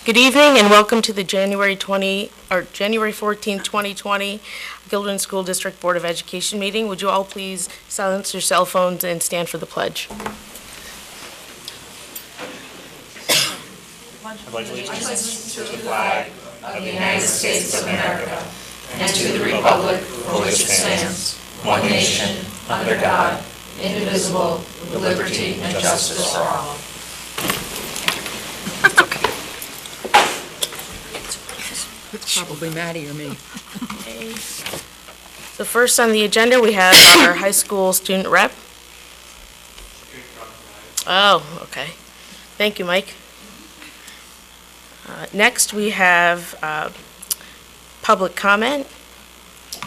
Good evening and welcome to the January 14, 2020 Gilderland School District Board of Education meeting. Would you all please silence your cell phones and stand for the pledge? I pledge allegiance to the flag of the United States of America and to the republic for which it stands, one nation, under God, indivisible, with liberty and justice for all. It's probably Maddie or me. Okay. So first on the agenda, we have our high school student rep. Oh, okay. Thank you, Mike. Next, we have public comment,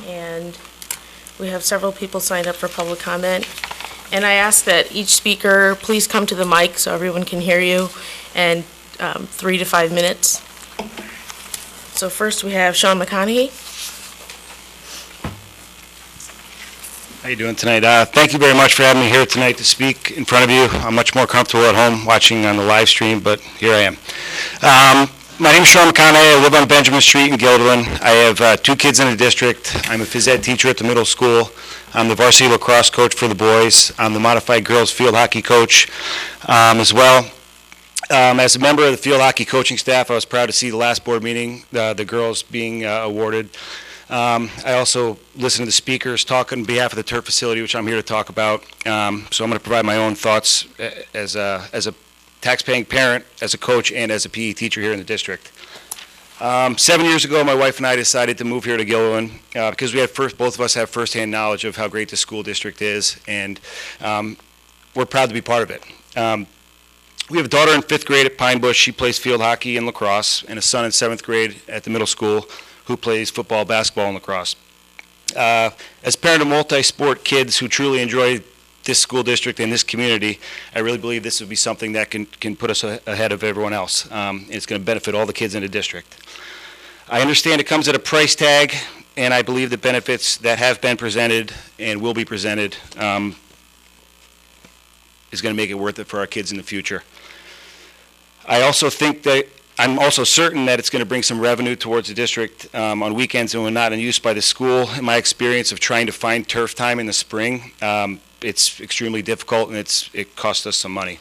and we have several people signed up for public comment. And I ask that each speaker please come to the mic so everyone can hear you, and 3 to 5 minutes. So first, we have Sean McConaughey. How you doing tonight? Thank you very much for having me here tonight to speak in front of you. I'm much more comfortable at home watching on the live stream, but here I am. My name is Sean McConaughey. I live on Benjamin Street in Gilderland. I have 2 kids in the district. I'm a phys ed teacher at the middle school. I'm the varsity lacrosse coach for the boys. I'm the modified girls field hockey coach as well. As a member of the field hockey coaching staff, I was proud to see the last board meeting, the girls being awarded. I also listened to the speakers talk on behalf of the turf facility, which I'm here to talk about. So I'm going to provide my own thoughts as a tax-paying parent, as a coach, and as a PE teacher here in the district. 7 years ago, my wife and I decided to move here to Gilderland because we had both of us have firsthand knowledge of how great the school district is, and we're proud to be part of it. We have a daughter in 5th grade at Pine Bush. She plays field hockey and lacrosse, and a son in 7th grade at the middle school who plays football, basketball, and lacrosse. As a parent of multi-sport kids who truly enjoy this school district and this community, I really believe this would be something that can put us ahead of everyone else. It's going to benefit all the kids in the district. I understand it comes at a price tag, and I believe the benefits that have been presented and will be presented is going to make it worth it for our kids in the future. I also think that I'm also certain that it's going to bring some revenue towards the district on weekends and when not in use by the school. In my experience of trying to find turf time in the spring, it's extremely difficult, and it costs us some money.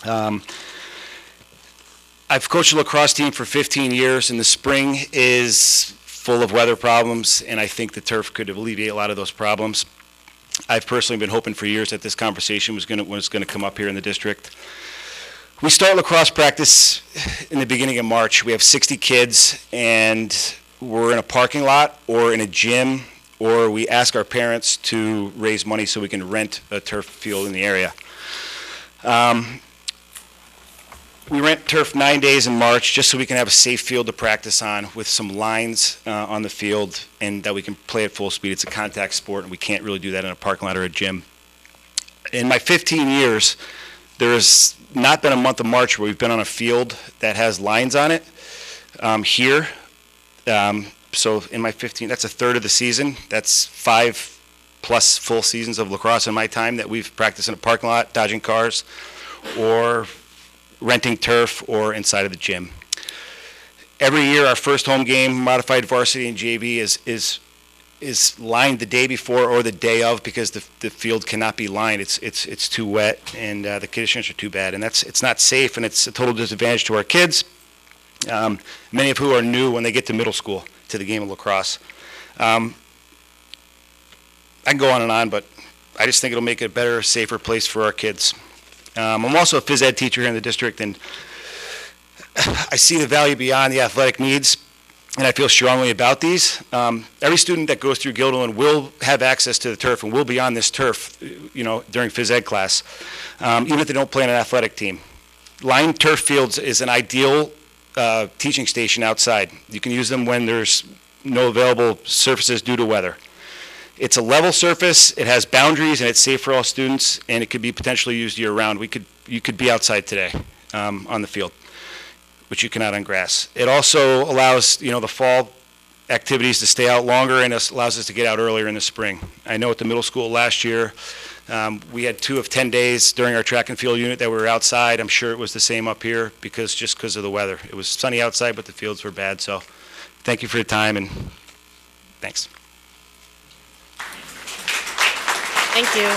I've coached a lacrosse team for 15 years, and the spring is full of weather problems, and I think the turf could alleviate a lot of those problems. I've personally been hoping for years that this conversation was going to come up here in the district. We start lacrosse practice in the beginning of March. We have 60 kids, and we're in a parking lot or in a gym, or we ask our parents to raise money so we can rent a turf field in the area. We rent turf 9 days in March just so we can have a safe field to practice on with some lines on the field and that we can play at full speed. It's a contact sport, and we can't really do that in a parking lot or a gym. In my 15 years, there has not been a month of March where we've been on a field that has lines on it here. So in my 15, that's a third of the season. That's 5 plus full seasons of lacrosse in my time that we've practiced in a parking lot, dodging cars, or renting turf, or inside of the gym. Every year, our first home game, modified varsity and JV, is lined the day before or the day of because the field cannot be lined. It's too wet, and the conditions are too bad, and it's not safe, and it's a total disadvantage to our kids, many of who are new when they get to middle school to the game of lacrosse. I can go on, but I just think it'll make it a better, safer place for our kids. I'm also a phys ed teacher here in the district, and I see the value beyond the athletic needs, and I feel strongly about these. Every student that goes through Gilderland will have access to the turf and will be on this turf, during phys ed class, even if they don't play on an athletic team. Lined turf fields is an ideal teaching station outside. You can use them when there's no available surfaces due to weather. It's a level surface, it has boundaries, and it's safe for all students, and it could be potentially used year-round. You could be outside today on the field, which you cannot on grass. It also allows the fall activities to stay out longer, and it allows us to get out earlier in the spring. I know at the middle school last year, We had 2 of 10 days during our track and field unit that we were outside. I'm sure it was the same up here because of the weather. It was sunny outside, but the fields were bad. So thank you for your time, and thanks. Thank you.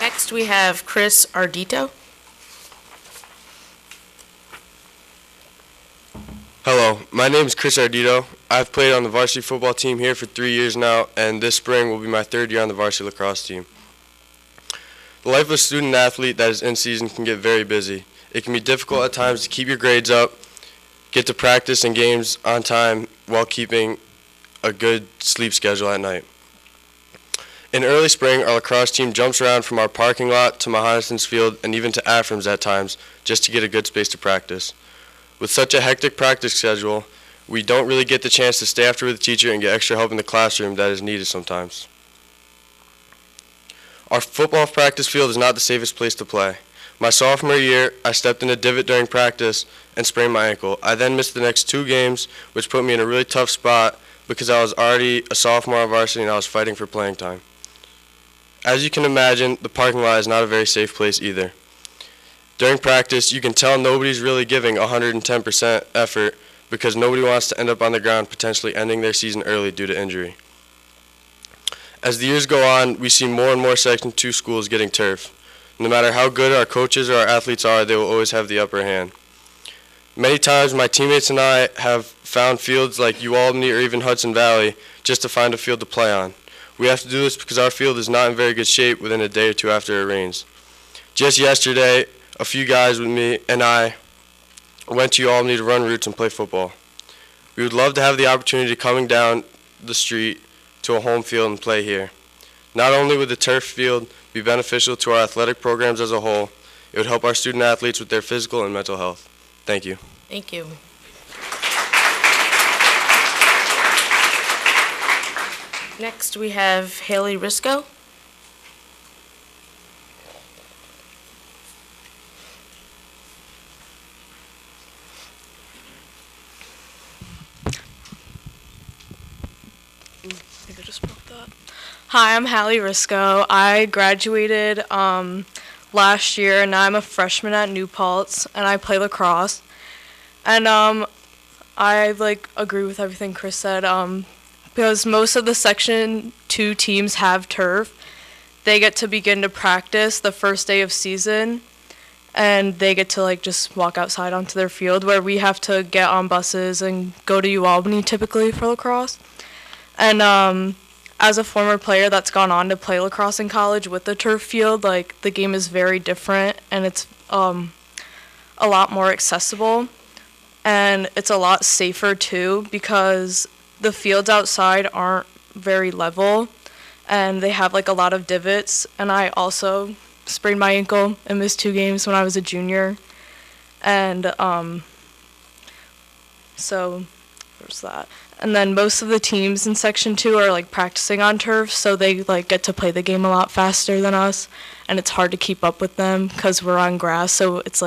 Next, we have Chris Ardito. Hello, my name is Chris Ardito. I've played on the varsity football team here for 3 years now, and this spring will be my 3rd year on the varsity lacrosse team. The life of a student athlete that is in season can get very busy. It can be difficult at times to keep your grades up, get to practice and games on time while keeping a good sleep schedule at night. In early spring, our lacrosse team jumps around from our parking lot to Mahonison's field and even to Afram's at times just to get a good space to practice. With such a hectic practice schedule, we don't really get the chance to stay after with the teacher and get extra help in the classroom that is needed sometimes. Our football practice field is not the safest place to play. My sophomore year, I stepped in a divot during practice and sprained my ankle. I then missed the next 2 games, which put me in a really tough spot because I was already a sophomore on varsity and I was fighting for playing time. As you can imagine, the parking lot is not a very safe place either. During practice, you can tell nobody's really giving 110% effort because nobody wants to end up on the ground potentially ending their season early due to injury. As the years go on, we see more and more Section 2 schools getting turf. No matter how good our coaches or our athletes are, they will always have the upper hand. Many times my teammates and I have found fields like UAlbany or even Hudson Valley just to find a field to play on. We have to do this because our field is not in very good shape within a day or 2 after it rains. Just yesterday, a few guys with me and I went to UAlbany to run routes and play football. We would love to have the opportunity of coming down the street to a home field and play here. Not only would the turf field be beneficial to our athletic programs as a whole, it would help our student athletes with their physical and mental health. Thank you. Thank you. Next, we have Haley Risco. Hi, I'm Hallie Risco. I graduated last year, and I'm a freshman at New Paltz, and I play lacrosse. And I agree with everything Chris said. Because most of the Section 2 teams have turf, they get to begin to practice the first day of season, and they get to just walk outside onto their field, where we have to get on buses and go to UAlbany typically for lacrosse. And as a former player that's gone on to play lacrosse in college with the turf field, the game is very different, and it's a lot more accessible, and it's a lot safer too, because the fields outside aren't very level, and they have a lot of divots. And I also sprained my ankle and missed 2 games when I was a junior, and so there's that. And then most of the teams in Section 2 are practicing on turf, so they get to play the game a lot faster than us, and it's hard to keep up with them because we're on grass, so it's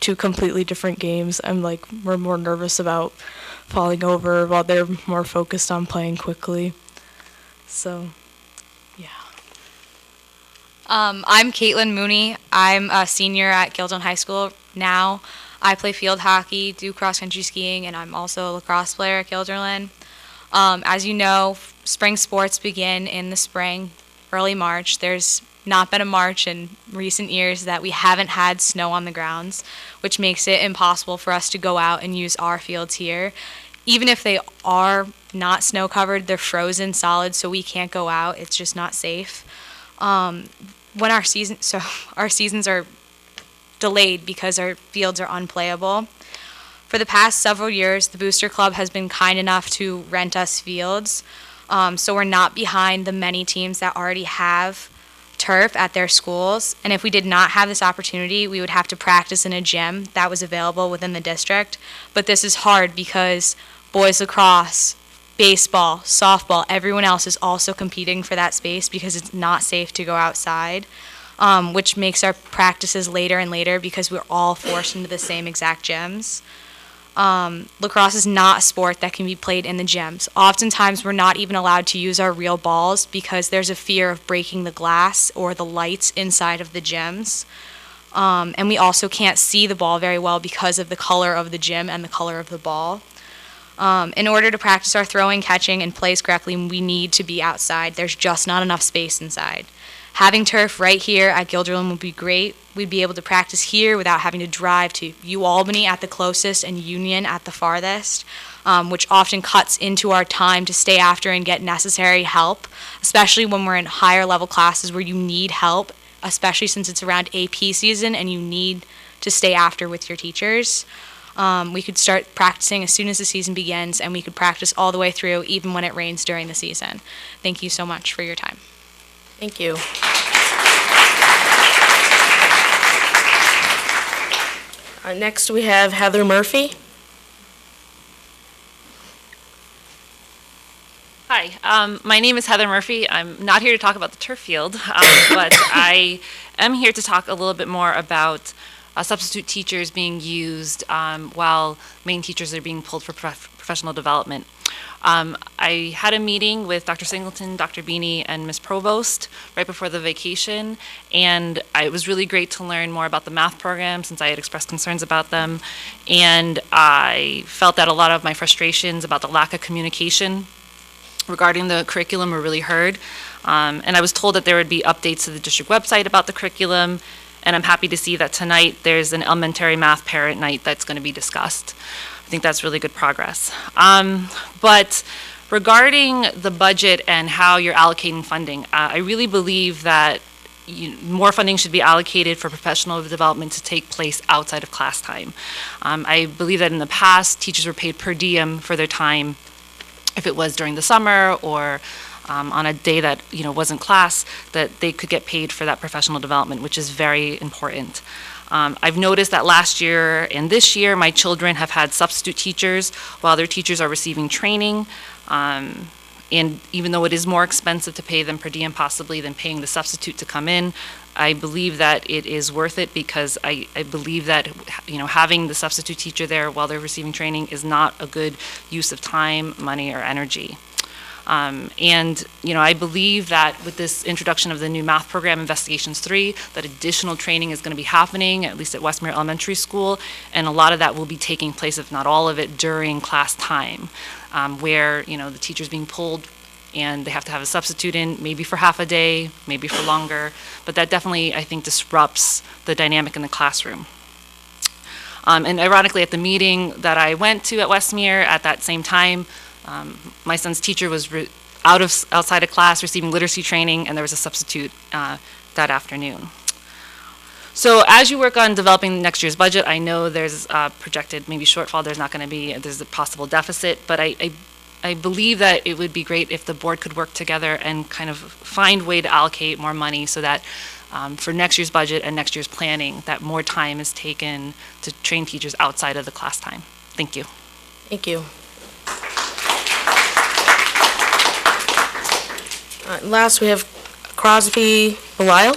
2 completely different games, and we're more nervous about falling over while they're more focused on playing quickly. So, yeah. I'm Caitlin Mooney. I'm a senior at Gildon High School now. I play field hockey, do cross-country skiing, and I'm also a lacrosse player at Guilderland. As you know, spring sports begin in the spring, early March. There's not been a March in recent years that we haven't had snow on the grounds, which makes it impossible for us to go out and use our fields here. Even if they are not snow-covered, they're frozen solid, so we can't go out. It's just not safe. When our seasons are delayed because our fields are unplayable. For the past several years, the Booster Club has been kind enough to rent us fields, so we're not behind the many teams that already have turf at their schools. And if we did not have this opportunity, we would have to practice in a gym that was available within the district. But this is hard because boys lacrosse, baseball, softball, everyone else is also competing for that space because it's not safe to go outside. Which makes our practices later and later because we're all forced into the same exact gyms. Lacrosse is not a sport that can be played in the gyms. Oftentimes, we're not even allowed to use our real balls because there's a fear of breaking the glass or the lights inside of the gyms. And we also can't see the ball very well because of the color of the gym and the color of the ball. In order to practice our throwing, catching, and plays correctly, we need to be outside. There's just not enough space inside. Having turf right here at Guilderland would be great. We'd be able to practice here without having to drive to UAlbany at the closest and Union at the farthest, which often cuts into our time to stay after and get necessary help, especially when we're in higher level classes where you need help, especially since it's around AP season and you need to stay after with your teachers. We could start practicing as soon as the season begins, and we could practice all the way through, even when it rains during the season. Thank you so much for your time. Thank you. Next, we have Heather Murphy. Hi, my name is Heather Murphy. I'm not here to talk about the turf field, but I am here to talk a little bit more about substitute teachers being used while main teachers are being pulled for professional development. I had a meeting with Dr. Singleton, Dr. Beanie, and Ms. Provost right before the vacation, and it was really great to learn more about the math program since I had expressed concerns about them, and I felt that a lot of my frustrations about the lack of communication regarding the curriculum were really heard, and I was told that there would be updates to the district website about the curriculum, and I'm happy to see that tonight there's an elementary math parent night that's going to be discussed. I think that's really good progress. But regarding the budget and how you're allocating funding, I really believe that more funding should be allocated for professional development to take place outside of class time. I believe that in the past, teachers were paid per diem for their time, if it was during the summer or on a day that wasn't class, that they could get paid for that professional development, which is very important. I've noticed that last year and this year, my children have had substitute teachers while their teachers are receiving training. And even though it is more expensive to pay them per diem possibly than paying the substitute to come in, I believe that it is worth it because I believe that having the substitute teacher there while they're receiving training is not a good use of time, money, or energy. I believe that with this introduction of the new math program, Investigations 3, that additional training is going to be happening, at least at Westmere Elementary School, and a lot of that will be taking place, if not all of it, during class time, where, the teacher's being pulled and they have to have a substitute in, maybe for half a day, maybe for longer, but that definitely, I think, disrupts the dynamic in the classroom. And ironically, at the meeting that I went to at Westmere at that same time, my son's teacher was outside of class receiving literacy training, and there was a substitute that afternoon. So as you work on developing next year's budget, I know there's projected maybe shortfall, there's a possible deficit, but I believe that it would be great if the board could work together and kind of find a way to allocate more money so that for next year's budget and next year's planning, that more time is taken to train teachers outside of the class time. Thank you. Thank you. Last, we have Crosby Belial.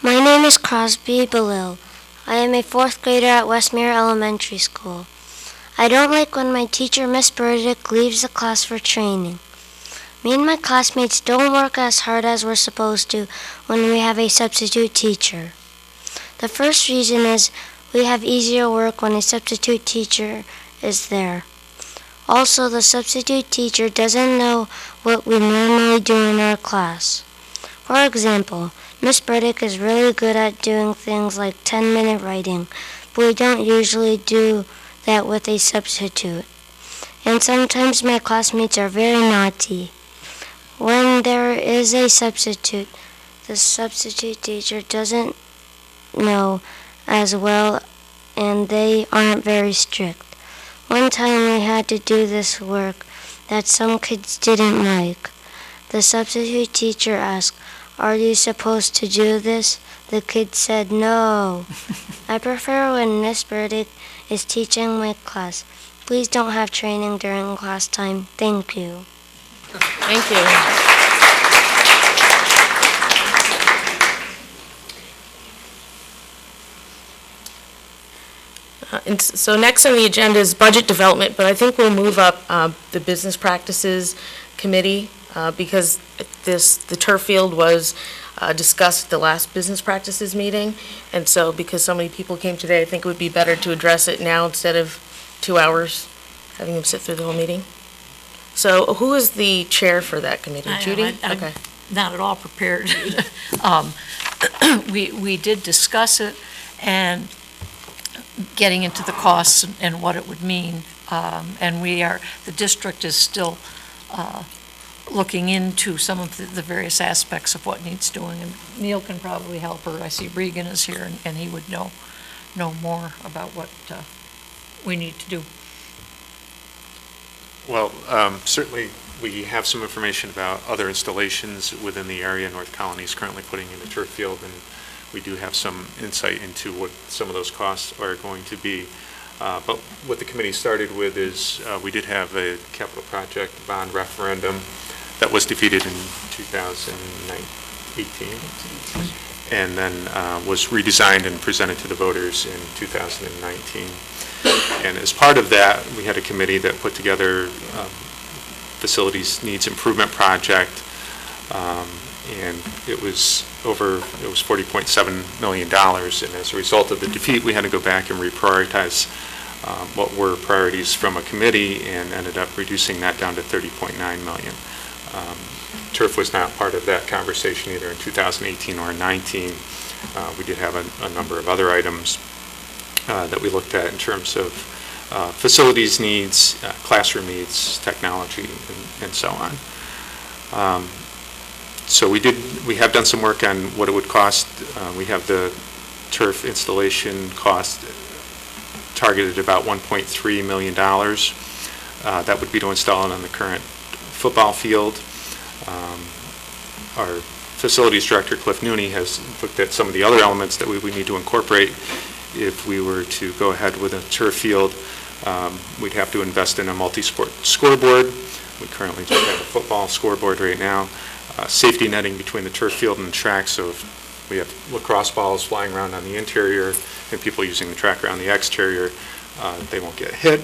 My name is Crosby Belil. I am a 4th grader at Westmere Elementary School. I don't like when my teacher, Miss Burdick, leaves the class for training. Me and my classmates don't work as hard as we're supposed to when we have a substitute teacher. The first reason is we have easier work when a substitute teacher is there. Also, the substitute teacher doesn't know what we normally do in our class. For example, Miss Burdick is really good at doing things like 10-minute writing, but we don't usually do that with a substitute. And sometimes my classmates are very naughty. When there is a substitute, the substitute teacher doesn't know as well, and they aren't very strict. One time we had to do this work that some kids didn't like. The substitute teacher asked, "Are you supposed to do this?" The kid said no. I prefer when Miss Burdick is teaching my class. Please don't have training during class time. Thank you. Thank you. So next on the agenda is budget development, but I think we'll move up the business practices committee because the turf field was discussed at the last business practices meeting. And so because so many people came today, I think it would be better to address it now instead of 2 hours, having them sit through the whole meeting. So who is the chair for that committee? Judy? Okay. Not at all prepared. We did discuss it, and getting into the costs and what it would mean. And the district is still looking into some of the various aspects of what needs doing. And Neil can probably help her. I see Regan is here, and he would know more about what we need to do. Well, certainly we have some information about other installations within the area. North Colony is currently putting in a turf field, and we do have some insight into what some of those costs are going to be. But what the committee started with is we did have a capital project bond referendum that was defeated in 2018 and then was redesigned and presented to the voters in 2019. And as part of that, we had a committee that put together facilities needs improvement project, and it was $40.7 million. And as a result of the defeat, we had to go back and reprioritize what were priorities from a committee, and ended up reducing that down to $30.9 million. Turf was not part of that conversation either in 2018 or 19. We did have a number of other items that we looked at in terms of facilities needs, classroom needs, technology, and so on. So we have done some work on what it would cost. We have the turf installation cost targeted about $1.3 million. That would be to install it on the current football field. Our facilities director, Cliff Nooney, has looked at some of the other elements that we would need to incorporate if we were to go ahead with a turf field. We'd have to invest in a multi-sport scoreboard. We currently just have a football scoreboard right now. Safety netting between the turf field and the track, so if we have lacrosse balls flying around on the interior and people using the track around the exterior, they won't get hit.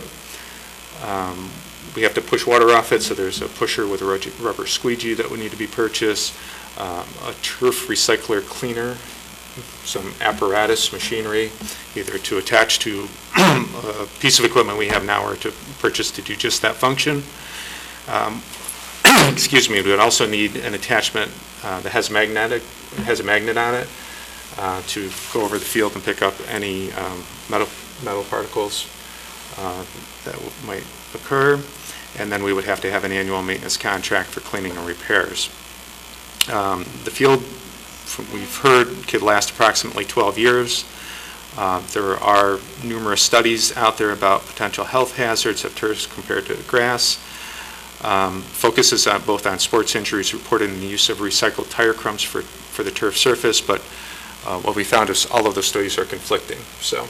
We have to push water off it, so there's a pusher with a rubber squeegee that would need to be purchased, a turf recycler cleaner, some apparatus machinery, either to attach to a piece of equipment we have now or to purchase to do just that function. Excuse me, we would also need an attachment that has a magnet on it to go over the field and pick up any metal particles that might occur. And then we would have to have an annual maintenance contract for cleaning and repairs. The field, we've heard, could last approximately 12 years. There are numerous studies out there about potential health hazards of turf compared to grass. Focuses on both on sports injuries reported in the use of recycled tire crumbs for the turf surface, but what we found is all of those studies are conflicting. So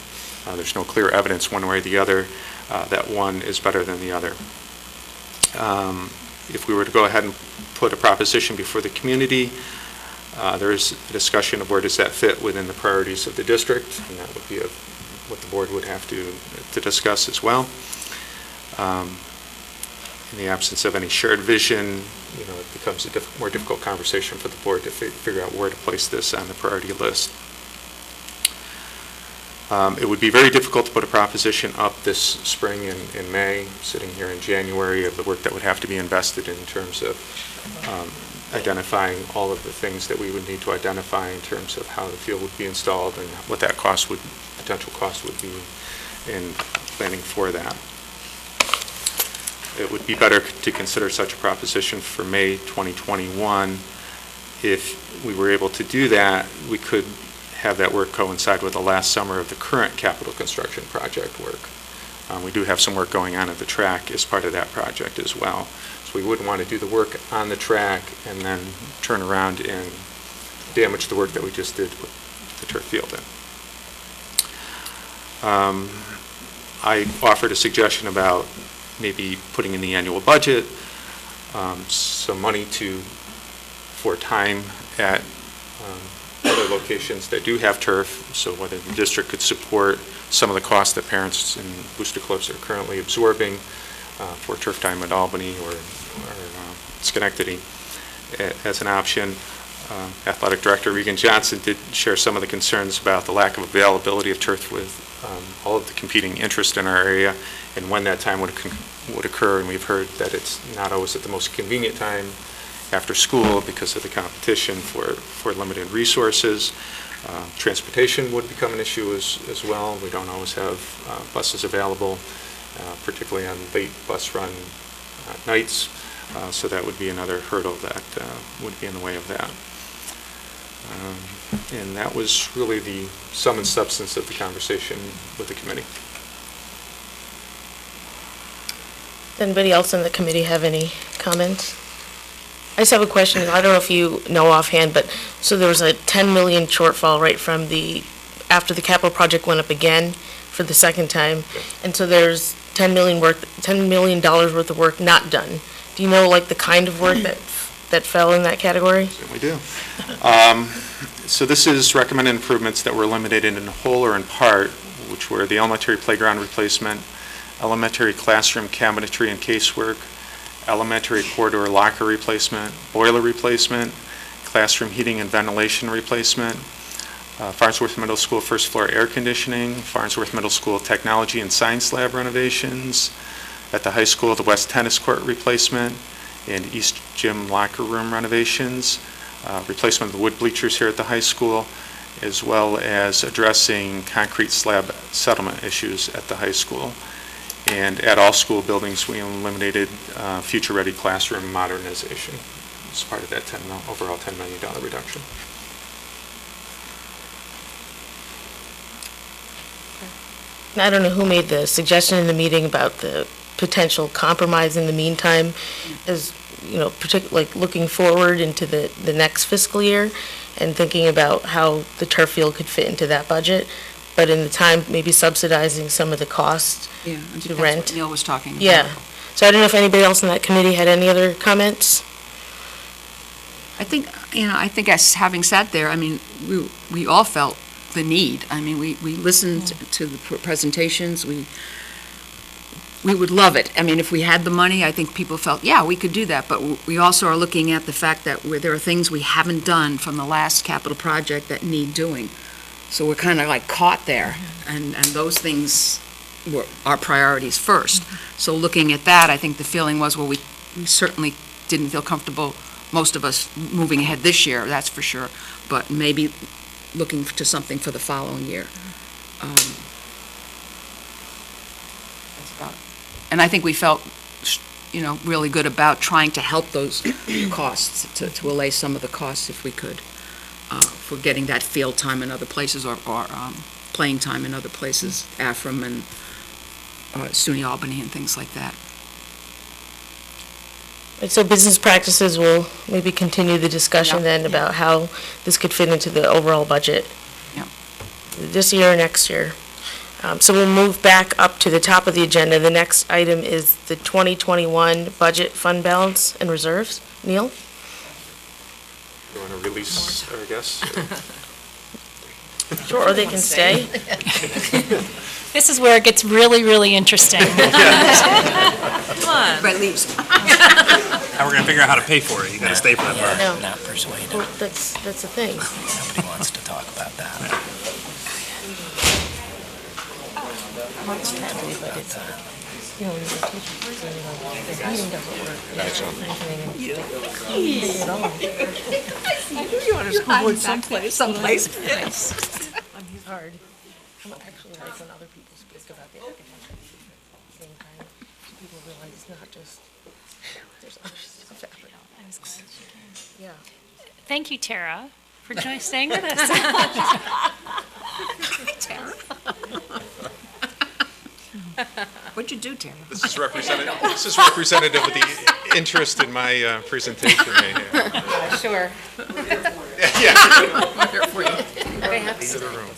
there's no clear evidence one way or the other that one is better than the other. If we were to go ahead and put a proposition before the community, there is a discussion of where does that fit within the priorities of the district, and that would be what the board would have to discuss as well. In the absence of any shared vision, it becomes a more difficult conversation for the board to figure out where to place this on the priority list. It would be very difficult to put a proposition up this spring in May, sitting here in January, of the work that would have to be invested in terms of identifying all of the things that we would need to identify in terms of how the field would be installed and what that potential cost would be in planning for that. It would be better to consider such a proposition for May 2021. If we were able to do that, we could have that work coincide with the last summer of the current capital construction project work. We do have some work going on at the track as part of that project as well. So we wouldn't want to do the work on the track and then turn around and damage the work that we just did with the turf field in. I offered a suggestion about maybe putting in the annual budget some money for time at other other locations that do have turf, so whether the district could support some of the costs that parents in booster clubs are currently absorbing for turf time at Albany or Schenectady as an option. Athletic Director Regan Johnson did share some of the concerns about the lack of availability of turf with all of the competing interest in our area and when that time would occur, and we've heard that it's not always at the most convenient time after school because of the competition for limited resources. Transportation would become an issue as well. We don't always have buses available, particularly on late bus run nights, so that would be another hurdle that would be in the way of that. And that was really the sum and substance of the conversation with the committee. Does anybody else in the committee have any comments? I just have a question. I don't know if you know offhand, but so there was a 10 million shortfall right from after the capital project went up again for the second time, and so there's $10 million worth of work not done. Do you know like the kind of work that fell in that category? Certainly do. So this is recommended improvements that were eliminated in whole or in part, which were the elementary playground replacement, elementary classroom cabinetry and casework, elementary corridor locker replacement, boiler replacement, classroom heating and ventilation replacement, Farnsworth Middle School first floor air conditioning, Farnsworth Middle School technology and science lab renovations, at the high school the west tennis court replacement and east gym locker room renovations, replacement of the wood bleachers here at the high school, as well as addressing concrete slab settlement issues at the high school. And at all school buildings, we eliminated future-ready classroom modernization as part of that overall $10 million reduction. I don't know who made the suggestion in the meeting about the potential compromise in the meantime, as, you know, particularly like looking forward into the next fiscal year and thinking about how the turf field could fit into that budget, but in the time, maybe subsidizing some of the costs Yeah, to that's rent. what Neil was talking about. Yeah. So I don't know if anybody else in that committee had any other comments? I think as having sat there, I mean, we all felt the need. I mean, we listened to the presentations, we would love it. I mean, if we had the money, I think people felt, yeah, we could do that, but we also are looking at the fact that there are things we haven't done from the last capital project that need doing. So we're kind of like caught there, and those things were our priorities first. So looking at that, I think the feeling was, well, we certainly didn't feel comfortable, most of us, moving ahead this year, that's for sure, but maybe looking to something for the following year. That's about it. And I think we felt, you know, really good about trying to help those costs, to allay some of the costs if we could, for getting that field time in other places or playing time in other places, Afram and SUNY Albany and things like that. Right, so business practices will maybe continue the discussion Yeah, then yeah. about how this could fit into the overall budget. Yeah. This year or next year. So we'll move back up to the top of the agenda. The next item is the 2021 budget fund balance and reserves. Neil? You want to release our guests? Sure, or they can stay. This is where it gets really, really interesting. Right, least. How we're gonna figure out how to pay for it. You gotta stay for that part. No. Not persuaded. Well, that's the thing. Nobody wants to talk about that. You know, the meeting doesn't work. You want to go someplace. It's hard. I don't actually like when other people speak about the academic at the same time, so people realize it's not just, there's other stuff happening. I was glad she came. Yeah. Thank you, Tara, for staying with us. What'd you do, Tara? This is representative of the interest in my presentation right here. Sure. Yeah. They have Leave the room.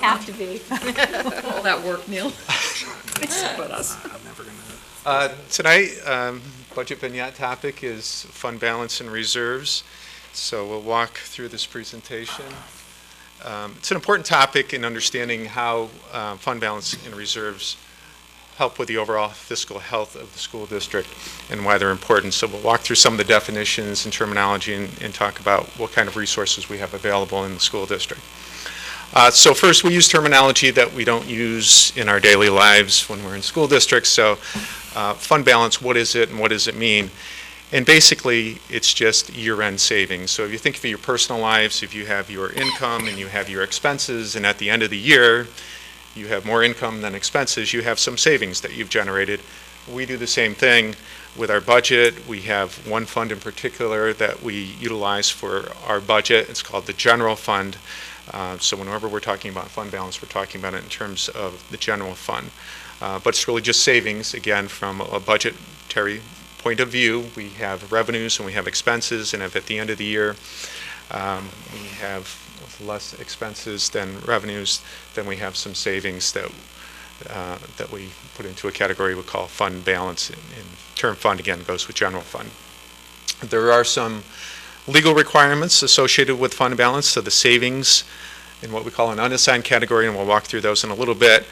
have to be. All that work, Neil. But us. Tonight, budget vignette topic is fund balance and reserves. So we'll walk through this presentation. It's an important topic in understanding how fund balance and reserves help with the overall fiscal health of the school district and why they're important. So we'll walk through some of the definitions and terminology and talk about what kind of resources we have available in the school district. So first, we use terminology that we don't use in our daily lives when we're in school districts. So fund balance, what is it and what does it mean? And basically, it's just year-end savings. So if you think of your personal lives, if you have your income and you have your expenses, and at the end of the year, you have more income than expenses, you have some savings that you've generated. We do the same thing with our budget. We have one fund in particular that we utilize for our budget. It's called the general fund. So whenever we're talking about fund balance, we're talking about it in terms of the general fund. But it's really just savings, again, from a budgetary point of view. We have revenues and we have expenses, and if at the end of the year we have less expenses than revenues, then we have some savings that we put into a category we call fund balance. And term fund, again, goes with general fund. There are some legal requirements associated with fund balance, so the savings in what we call an unassigned category, and we'll walk through those in a little bit,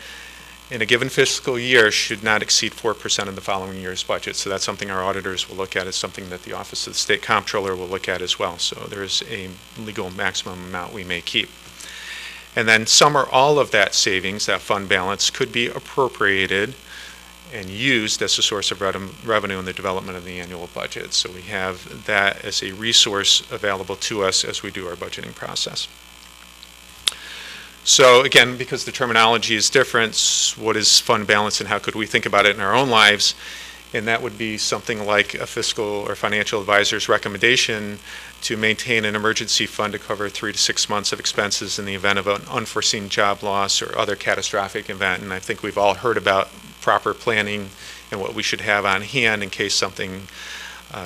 in a given fiscal year should not exceed 4% of the following year's budget. So that's something our auditors will look at. It's something that the Office of the State Comptroller will look at as well. So there's a legal maximum amount we may keep. And then some or all of that savings, that fund balance, could be appropriated and used as a source of revenue in the development of the annual budget. So we have that as a resource available to us as we do our budgeting process. So again, because the terminology is different, what is fund balance and how could we think about it in our own lives? And that would be something like a fiscal or financial advisor's recommendation to maintain an emergency fund to cover 3 to 6 months of expenses in the event of an unforeseen job loss or other catastrophic event. And I think we've all heard about proper planning and what we should have on hand in case something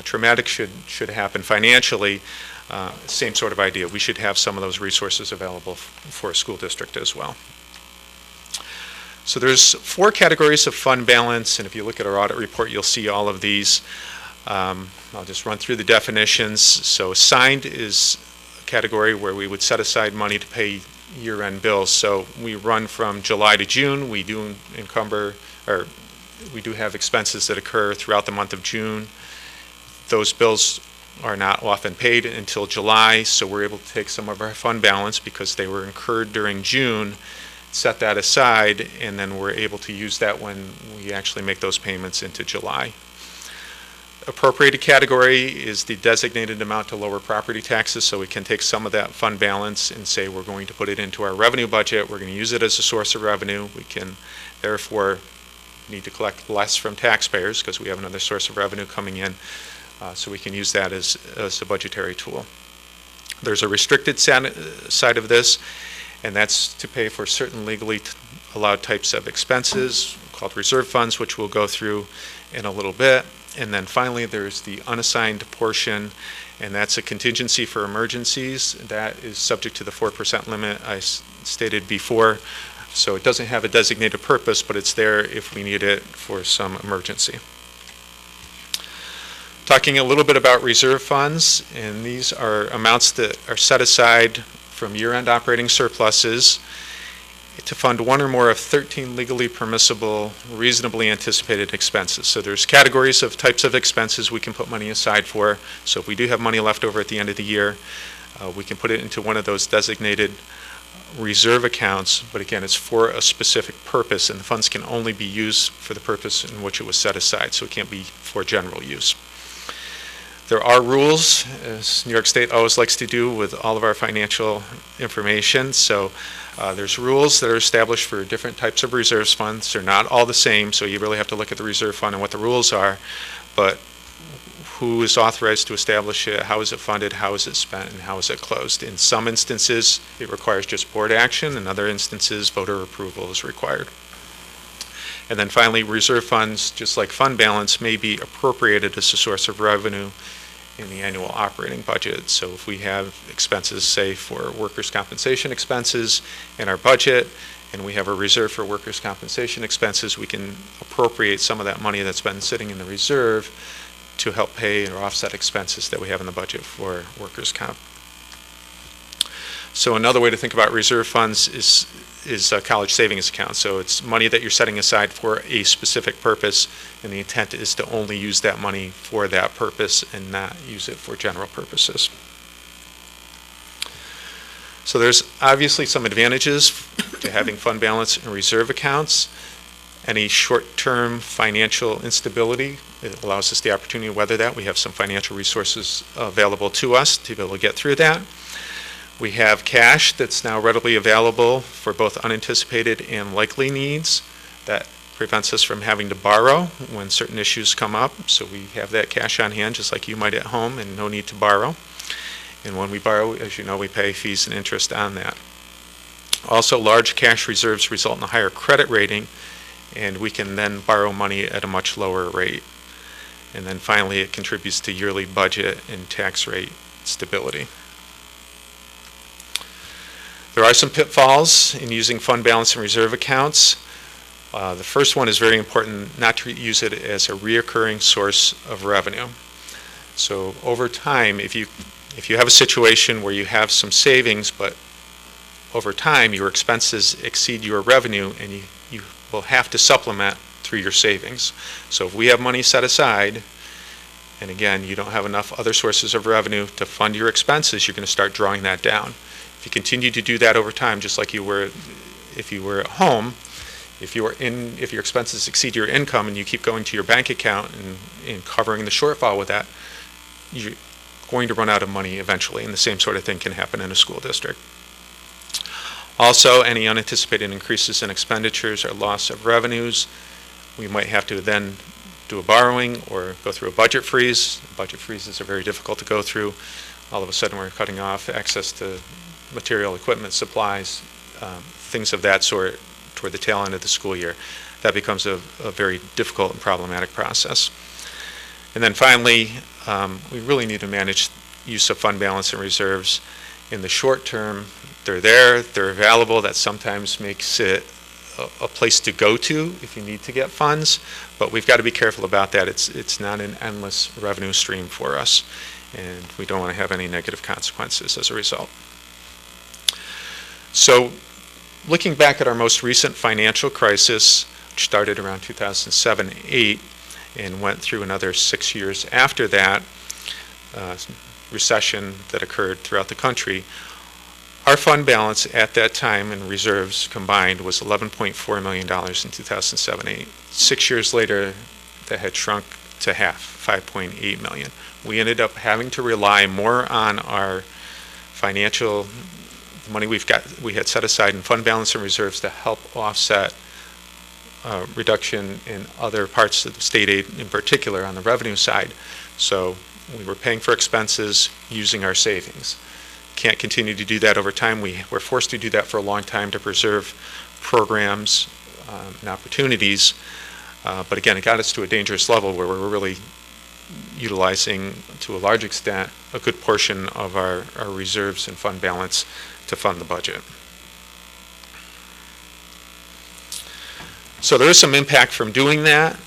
traumatic should happen financially. Same sort of idea. We should have some of those resources available for a school district as well. So there's 4 categories of fund balance, and if you look at our audit report, you'll see all of these. I'll just run through the definitions. So assigned is a category where we would set aside money to pay year-end bills. So we run from July to June. We do have expenses that occur throughout the month of June. Those bills are not often paid until July, so we're able to take some of our fund balance because they were incurred during June, set that aside, and then we're able to use that when we actually make those payments into July. Appropriated category is the designated amount to lower property taxes, so we can take some of that fund balance and say we're going to put it into our revenue budget, we're going to use it as a source of revenue, we can therefore need to collect less from taxpayers because we have another source of revenue coming in. So we can use that as a budgetary tool. There's a restricted side of this, and that's to pay for certain legally allowed types of expenses called reserve funds, which we'll go through in a little bit. And then finally, there's the unassigned portion, and that's a contingency for emergencies. That is subject to the 4% limit I stated before. So it doesn't have a designated purpose, but it's there if we need it for some emergency. Talking a little bit about reserve funds, and these are amounts that are set aside from year-end operating surpluses to fund one or more of 13 legally permissible, reasonably anticipated expenses. So there's categories of types of expenses we can put money aside for. So if we do have money left over at the end of the year, we can put it into one of those designated reserve accounts, but again, it's for a specific purpose, and the funds can only be used for the purpose in which it was set aside, so it can't be for general use. There are rules, as New York State always likes to do with all of our financial information. So there's rules that are established for different types of reserves funds. They're not all the same, so you really have to look at the reserve fund and what the rules are. But who is authorized to establish it, how is it funded, how is it spent, and how is it closed? In some instances, it requires just board action. In other instances, voter approval is required. And then finally, reserve funds, just like fund balance, may be appropriated as a source of revenue in the annual operating budget. So if we have expenses, say, for workers' compensation expenses in our budget, and we have a reserve for workers' compensation expenses, we can appropriate some of that money that's been sitting in the reserve to help pay or offset expenses that we have in the budget for workers' comp. So another way to think about reserve funds is a college savings account. So it's money that you're setting aside for a specific purpose, and the intent is to only use that money for that purpose and not use it for general purposes. So there's obviously some advantages to having fund balance and reserve accounts. Any short-term financial instability, it allows us the opportunity to weather that. We have some financial resources available to us to be able to get through that. We have cash that's now readily available for both unanticipated and likely needs. That prevents us from having to borrow when certain issues come up. So we have that cash on hand, just like you might at home, and no need to borrow. And when we borrow, as you know, we pay fees and interest on that. Also, large cash reserves result in a higher credit rating, and we can then borrow money at a much lower rate. And then finally, it contributes to yearly budget and tax rate stability. There are some pitfalls in using fund balance and reserve accounts. The first one is very important, not to use it as a reoccurring source of revenue. So over time, if you have a situation where you have some savings, but over time your expenses exceed your revenue, and you will have to supplement through your savings. So if we have money set aside, and again, you don't have enough other sources of revenue to fund your expenses, you're going to start drawing that down. If you continue to do that over time, just like you were if you were at home, if your expenses exceed your income and you keep going to your bank account and covering the shortfall with that, you're going to run out of money eventually, and the same sort of thing can happen in a school district. Also, any unanticipated increases in expenditures or loss of revenues, we might have to then do a borrowing or go through a budget freeze. Budget freezes are very difficult to go through. All of a sudden, we're cutting off access to material, equipment, supplies, things of that sort toward the tail end of the school year. That becomes a very difficult and problematic process. And then finally, we really need to manage use of fund balance and reserves. In the short term, they're there, they're available. That sometimes makes it a place to go to if you need to get funds, but we've got to be careful about that. It's not an endless revenue stream for us, and we don't want to have any negative consequences as a result. So looking back at our most recent financial crisis, which started around 2007-8 and went through another 6 years after that, recession that occurred throughout the country, our fund balance at that time and reserves combined was $11.4 million in 2007-8. 6 years later, that had shrunk to half, $5.8 million. We ended up having to rely more on our financial, the money we had set aside in fund balance and reserves to help offset reduction in other parts of the state aid, in particular on the revenue side. So we were paying for expenses using our savings. Can't continue to do that over time. We were forced to do that for a long time to preserve programs and opportunities. But again, it got us to a dangerous level where we were really utilizing, to a large extent, a good portion of our reserves and fund balance to fund the budget. So there is some impact from doing that.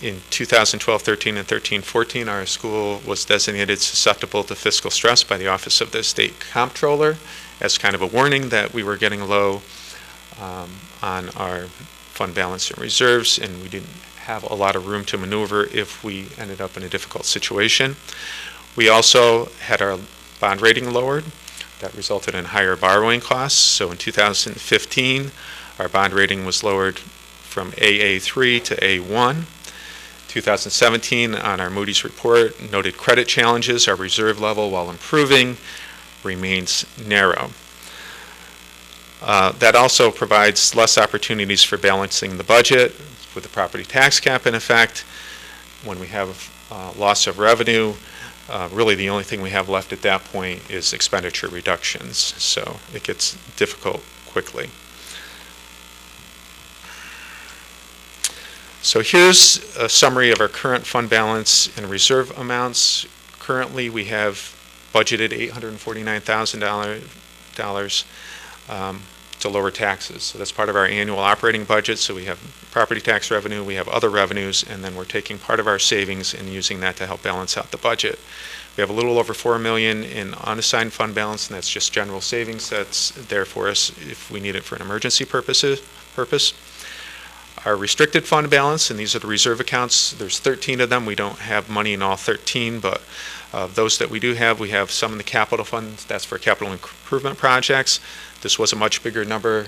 In 2012-13 and 13-14, our school was designated susceptible to fiscal stress by the Office of the State Comptroller as kind of a warning that we were getting low on our fund balance and reserves, and we didn't have a lot of room to maneuver if we ended up in a difficult situation. We also had our bond rating lowered. That resulted in higher borrowing costs. So in 2015, our bond rating was lowered from AA3 to A1. 2017, on our Moody's report, noted credit challenges. Our reserve level, while improving, remains narrow. That also provides less opportunities for balancing the budget with the property tax cap in effect. When we have loss of revenue, really the only thing we have left at that point is expenditure reductions. So it gets difficult quickly. So here's a summary of our current fund balance and reserve amounts. Currently, we have budgeted $849,000 to lower taxes. So that's part of our annual operating budget. So we have property tax revenue, we have other revenues, and then we're taking part of our savings and using that to help balance out the budget. We have a little over $4 million in unassigned fund balance, and that's just general savings that's there for us if we need it for an emergency purpose. Our restricted fund balance, and these are the reserve accounts, there's 13 of them. We don't have money in all 13, but those that we have some in the capital fund. That's for capital improvement projects. This was a much bigger number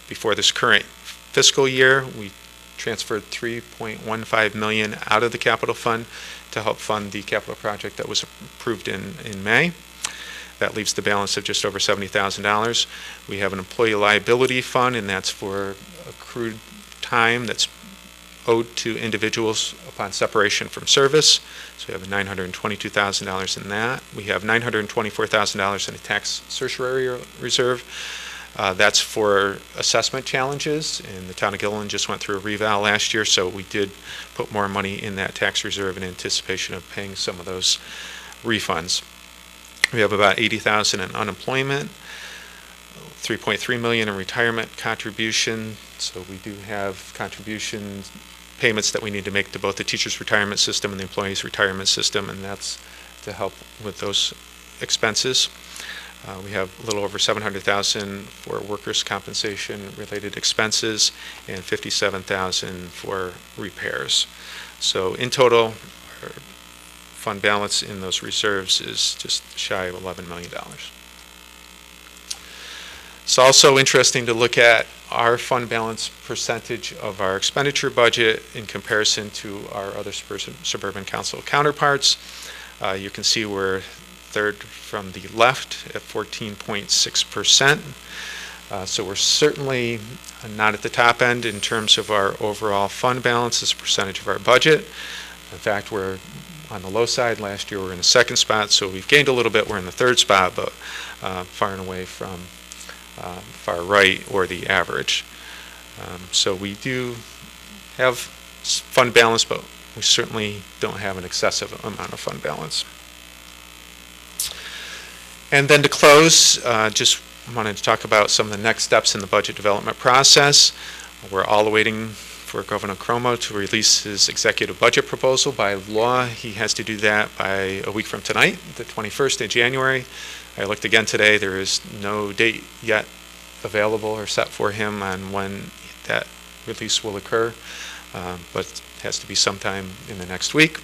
before this current fiscal year. We transferred $3.15 million out of the capital fund to help fund the capital project that was approved in May. That leaves the balance of just over $70,000. We have an employee liability fund, and that's for accrued time that's owed to individuals upon separation from service. So we have $922,000 in that. We have $924,000 in a tax certiorari reserve. That's for assessment challenges, and the town of Gilliland just went through a reval last year, so we did put more money in that tax reserve in anticipation of paying some of those refunds. We have about $80,000 in unemployment, $3.3 million in retirement contribution. So we do have contribution payments that we need to make to both the teacher's retirement system and the employee's retirement system, and that's to help with those expenses. We have a little over $700,000 for workers' compensation related expenses and $57,000 for repairs. So in total, our fund balance in those reserves is just shy of $11 million. It's also interesting to look at our fund balance percentage of our expenditure budget in comparison to our other suburban council counterparts. You can see we're third from the left at 14.6%. So we're certainly not at the top end in terms of our overall fund balance as a percentage of our budget. In fact, we're on the low side. Last year we were in the second spot, so we've gained a little bit. We're in the third spot, but far and away from far right or the average. So we do have fund balance, but we certainly don't have an excessive amount of fund balance. And then to close, just wanted to talk about some of the next steps in the budget development process. We're all waiting for Governor Cuomo to release his executive budget proposal. By law, he has to do that by a week from tonight, the 21st of January. I looked again today. There is no date yet available or set for him on when that release will occur, but it has to be sometime in the next week.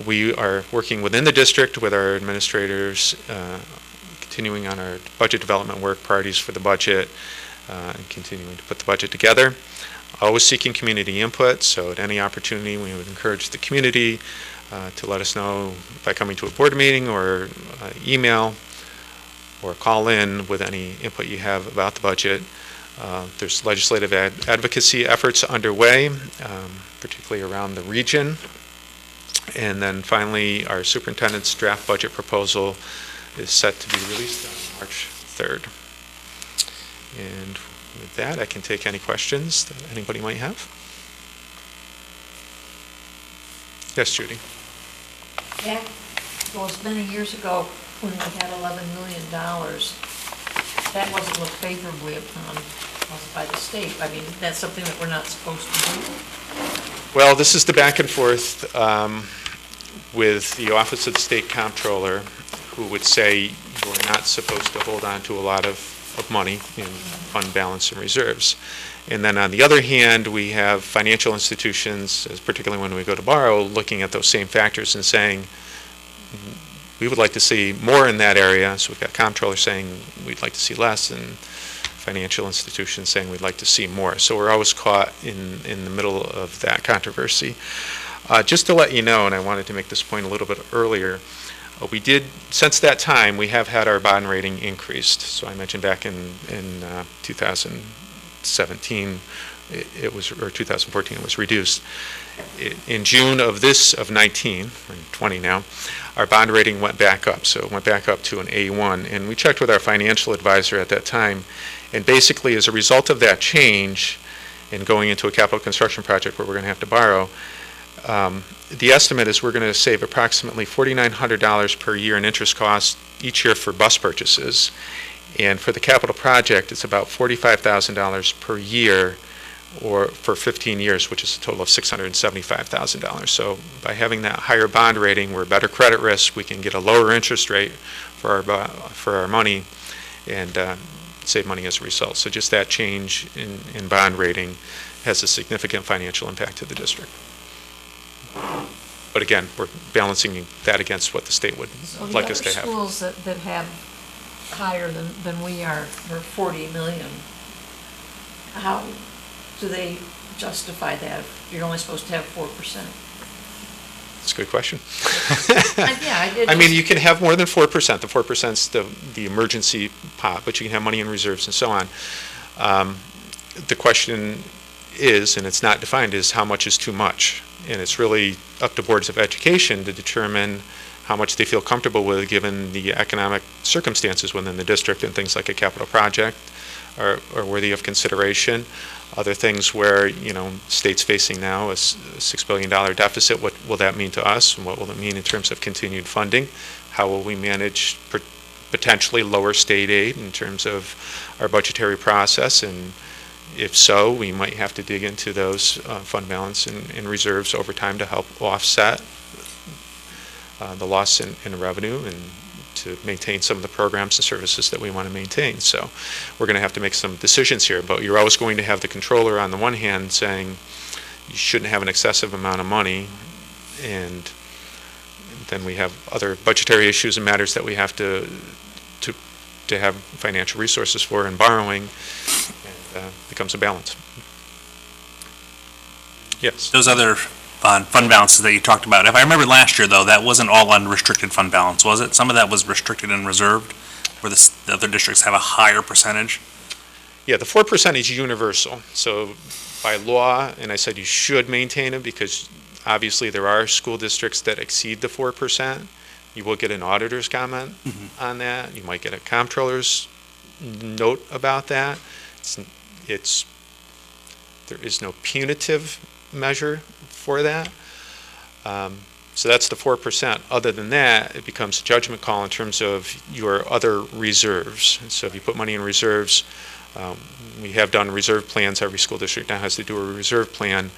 We are working within the district with our administrators, continuing on our budget development work, priorities for the budget, and continuing to put the budget together. Always seeking community input, so at any opportunity we would encourage the community to let us know by coming to a board meeting or email or call in with any input you have about the budget. There's legislative advocacy efforts underway, particularly around the region. And then finally, our superintendent's draft budget proposal is set to be released on March 3rd. And with that, I can take any questions that anybody might have. Yes, Judy. Back, well, it's many years ago when we had $11 million, that wasn't looked favorably upon by the state. I mean, that's something that we're not supposed to do. Well, this is the back and forth with the Office of the State Comptroller, who would say you're not supposed to hold on to a lot of money in fund balance and reserves. And then on the other hand, we have financial institutions, particularly when we go to borrow, looking at those same factors and saying, we would like to see more in that area. So we've got comptrollers saying we'd like to see less, and financial institutions saying we'd like to see more. So we're always caught in the middle of that controversy. Just to let you know, and I wanted to make this point a little bit earlier, we did, since that time, we have had our bond rating increased. So I mentioned back in 2017, it was, or 2014, it was reduced. In June of 19, or 20 now, our bond rating went back up. So it went back up to an A1. And we checked with our financial advisor at that time. And basically, as a result of that change in going into a capital construction project where we're going to have to borrow, The estimate is we're going to save approximately $4,900 per year in interest costs each year for bus purchases. And for the capital project, it's about $45,000 per year or for 15 years, which is a total of $675,000. So by having that higher bond rating, we're better credit risk, we can get a lower interest rate for our money and save money as a result. So just that change in bond rating has a significant financial impact to the district. But again, we're balancing that against what the state would like us to have. Schools that have higher than we are, for 40 million, how do they justify that if you're only supposed to have 4%? That's a good question. Yeah, I did. I mean, you can have more than 4%. The 4% is the emergency pot, but you can have money in reserves and so on. The question is, and it's not defined, is how much is too much? And it's really up to boards of education to determine how much they feel comfortable with given the economic circumstances within the district, and things like a capital project are worthy of consideration. Other things where, state's facing now a $6 billion deficit, what will that mean to us? And what will it mean in terms of continued funding? How will we manage potentially lower state aid in terms of our budgetary process? And if so, we might have to dig into those fund balance and reserves over time to help offset the loss in revenue and to maintain some of the programs and services that we want to maintain. So we're going to have to make some decisions here, but you're always going to have the controller on the one hand saying you shouldn't have an excessive amount of money, and then we have other budgetary issues and matters that we have to have financial resources for, and borrowing becomes a balance. Yes. Those other fund balances that you talked about, if I remember last year, though, that wasn't all unrestricted fund balance, was it? Some of that was restricted and reserved, where the other districts have a higher percentage? Yeah, the 4% is universal. So by law, and I said you should maintain it because obviously there are school districts that exceed the 4%. You will get an auditor's comment on that. You might get a comptroller's note about that. There is no punitive measure for that. So that's the 4%. Other than that, it becomes a judgment call in terms of your other reserves. And so if you put money in reserves, we have done reserve plans. Every school district now has to do a reserve plan.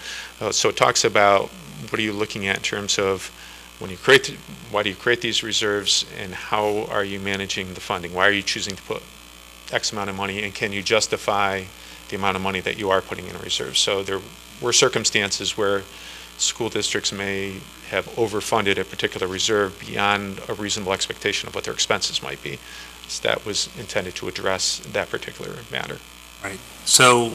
So it talks about what are you looking at in terms of when you why do you create these reserves, and how are you managing the funding? Why are you choosing to put X amount of money, and can you justify the amount of money that you are putting in reserves? So there were circumstances where school districts may have overfunded a particular reserve beyond a reasonable expectation of what their expenses might be. So that was intended to address that particular matter. Right. So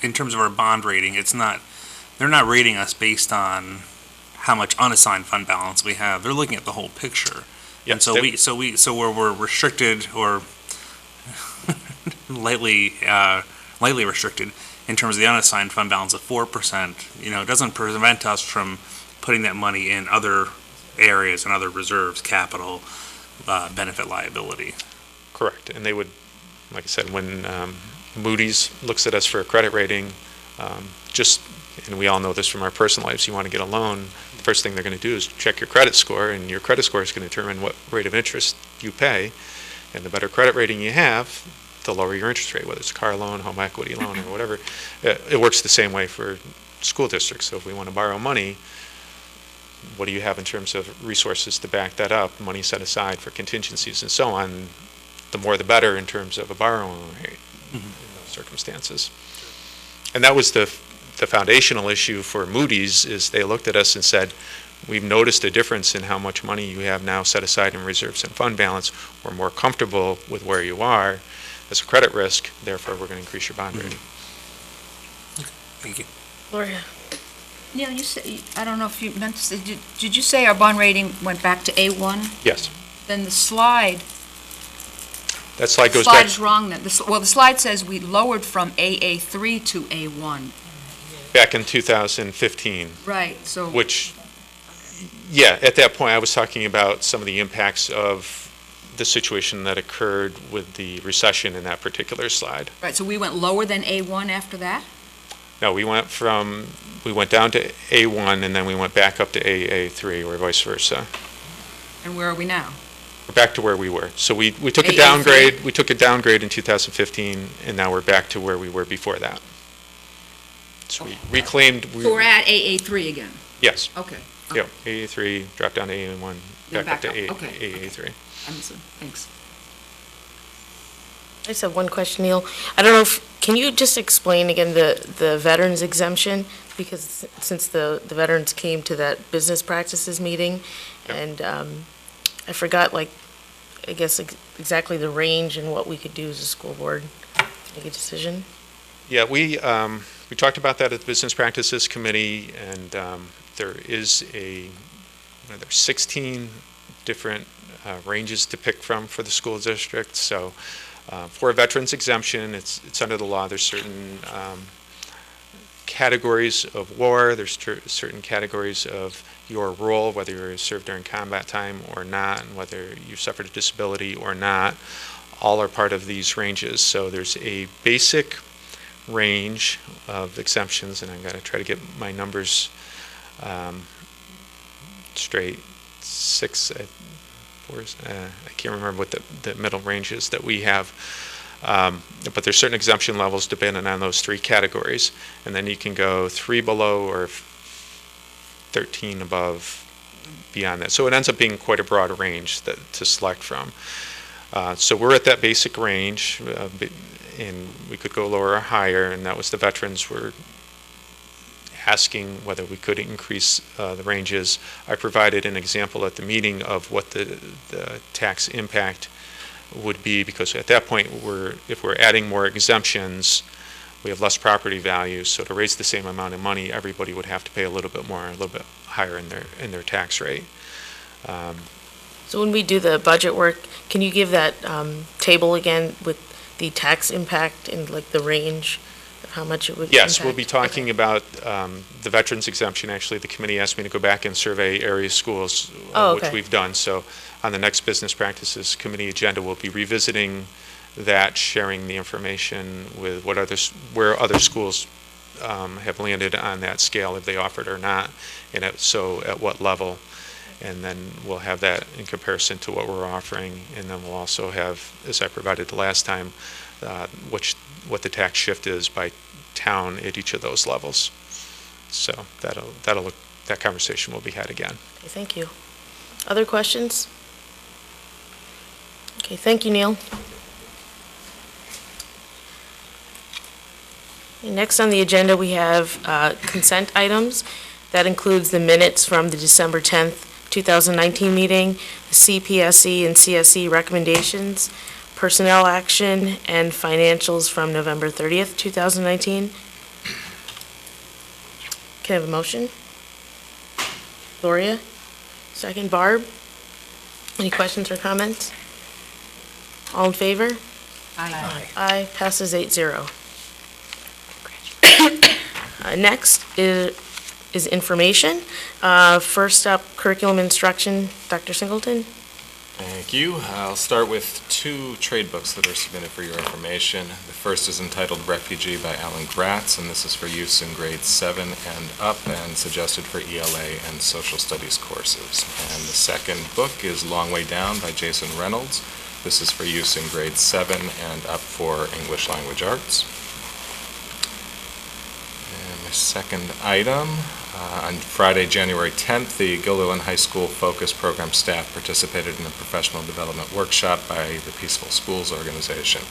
in terms of our bond rating, they're not rating us based on how much unassigned fund balance we have. They're looking at the whole picture. Yeah, and so where we're restricted or lightly restricted in terms of the unassigned fund balance of 4%, it doesn't prevent us from putting that money in other areas and other reserves, capital, benefit liability. Correct. And they would, like I said, when Moody's looks at us for a credit rating, and we all know this from our personal lives, you want to get a loan, the first thing they're going to do is check your credit score, and your credit score is going to determine what rate of interest you pay. And the better credit rating you have, the lower your interest rate, whether it's a car loan, home equity loan, or whatever. It works the same way for school districts. So if we want to borrow money, what do you have in terms of resources to back that up, money set aside for contingencies and so on? The more the better in terms of a borrowing rate in those circumstances. And that was the foundational issue for Moody's, is they looked at us and said, we've noticed a difference in how much money you have now set aside in reserves and fund balance. We're more comfortable with where you are as a credit risk, therefore we're going to increase your bond rating. Thank you. Gloria? Neil, I don't know if you meant to say, did you say our bond rating went back to A1? Yes. Then the slide That slide goes slide back. is wrong then. The slide says we lowered from AA3 to A1. Back in 2015. Right, so. Which, yeah, at that point I was talking about some of the impacts of the situation that occurred with the recession in that particular slide. Right, so we went lower than A1 after that? No, we went down to A1 and then we went back up to AA3 or vice versa. And where are we now? We're back to where we were. So we took a AA3? downgrade, we took a downgrade in 2015 and now we're back to where we were before that. So we reclaimed. So we're at AA3 again? Yes. Okay. Yep, AA3, dropped down to AA1, Then back up to back up. Okay. AA3. Understood. Thanks. I just have one question, Neil. I don't know can you just explain again the veterans exemption? Because since the veterans came to that business practices meeting, Yep. and I forgot, like, I guess exactly the range and what we could do as a school board to make a decision. Yeah, we talked about that at the Business Practices Committee, and there's 16 different ranges to pick from for the school district. So for a veterans exemption, it's under the law. There's certain categories of war. There's certain categories of your role, whether you served during combat time or not, and whether you suffered a disability or not. All are part of these ranges. So there's a basic range of exemptions, and I'm going to try to get my numbers straight. I can't remember what the middle range is that we have, but there's certain exemption levels depending on those three categories, and then you can go 3 below or 13 above beyond that. So it ends up being quite a broad range to select from. So we're at that basic range, and we could go lower or higher, and that was the veterans were asking whether we could increase the ranges. I provided an example at the meeting of what the tax impact would be, because at that point, if we're adding more exemptions, we have less property value, so to raise the same amount of money, everybody would have to pay a little bit more, a little bit higher in their tax rate. So when we do the budget work, can you give that table again with the tax impact and like the range of how much it would Yes, impact? we'll be talking about the veterans exemption. Actually, the committee asked me to go back and survey area schools, which we've done. So on the next business practices committee agenda, we'll be revisiting that, sharing the information with where other schools have landed on that scale, if they offered or not, and so at what level. And then we'll have that in comparison to what we're offering. And then we'll also have, as I provided the last time, what the tax shift is by town at each of those levels. So that conversation will be had again. Okay, thank you. Other questions? Okay, thank you, Neil. Okay, next on the agenda, we have consent items. That includes the minutes from the December 10th, 2019 meeting, the CPSE and CSE recommendations, personnel action, and financials from November 30th, 2019. Can I have a motion? Gloria? Second, Barb? Any questions or comments? All in favor? Aye. Aye, passes 8-0. Next is information. First up, curriculum instruction, Dr. Singleton. Thank you. I'll start with 2 trade books that are submitted for your information. The first is entitled Refugee by Alan Gratz, and this is for use in grades 7 and up and suggested for ELA and social studies courses. And the second book is Long Way Down by Jason Reynolds. This is for use in grades 7 and up for English language arts. And my second item, on Friday, January 10th, the Gilderland High School Focus Program staff participated in a professional development workshop by the Peaceful Schools organization.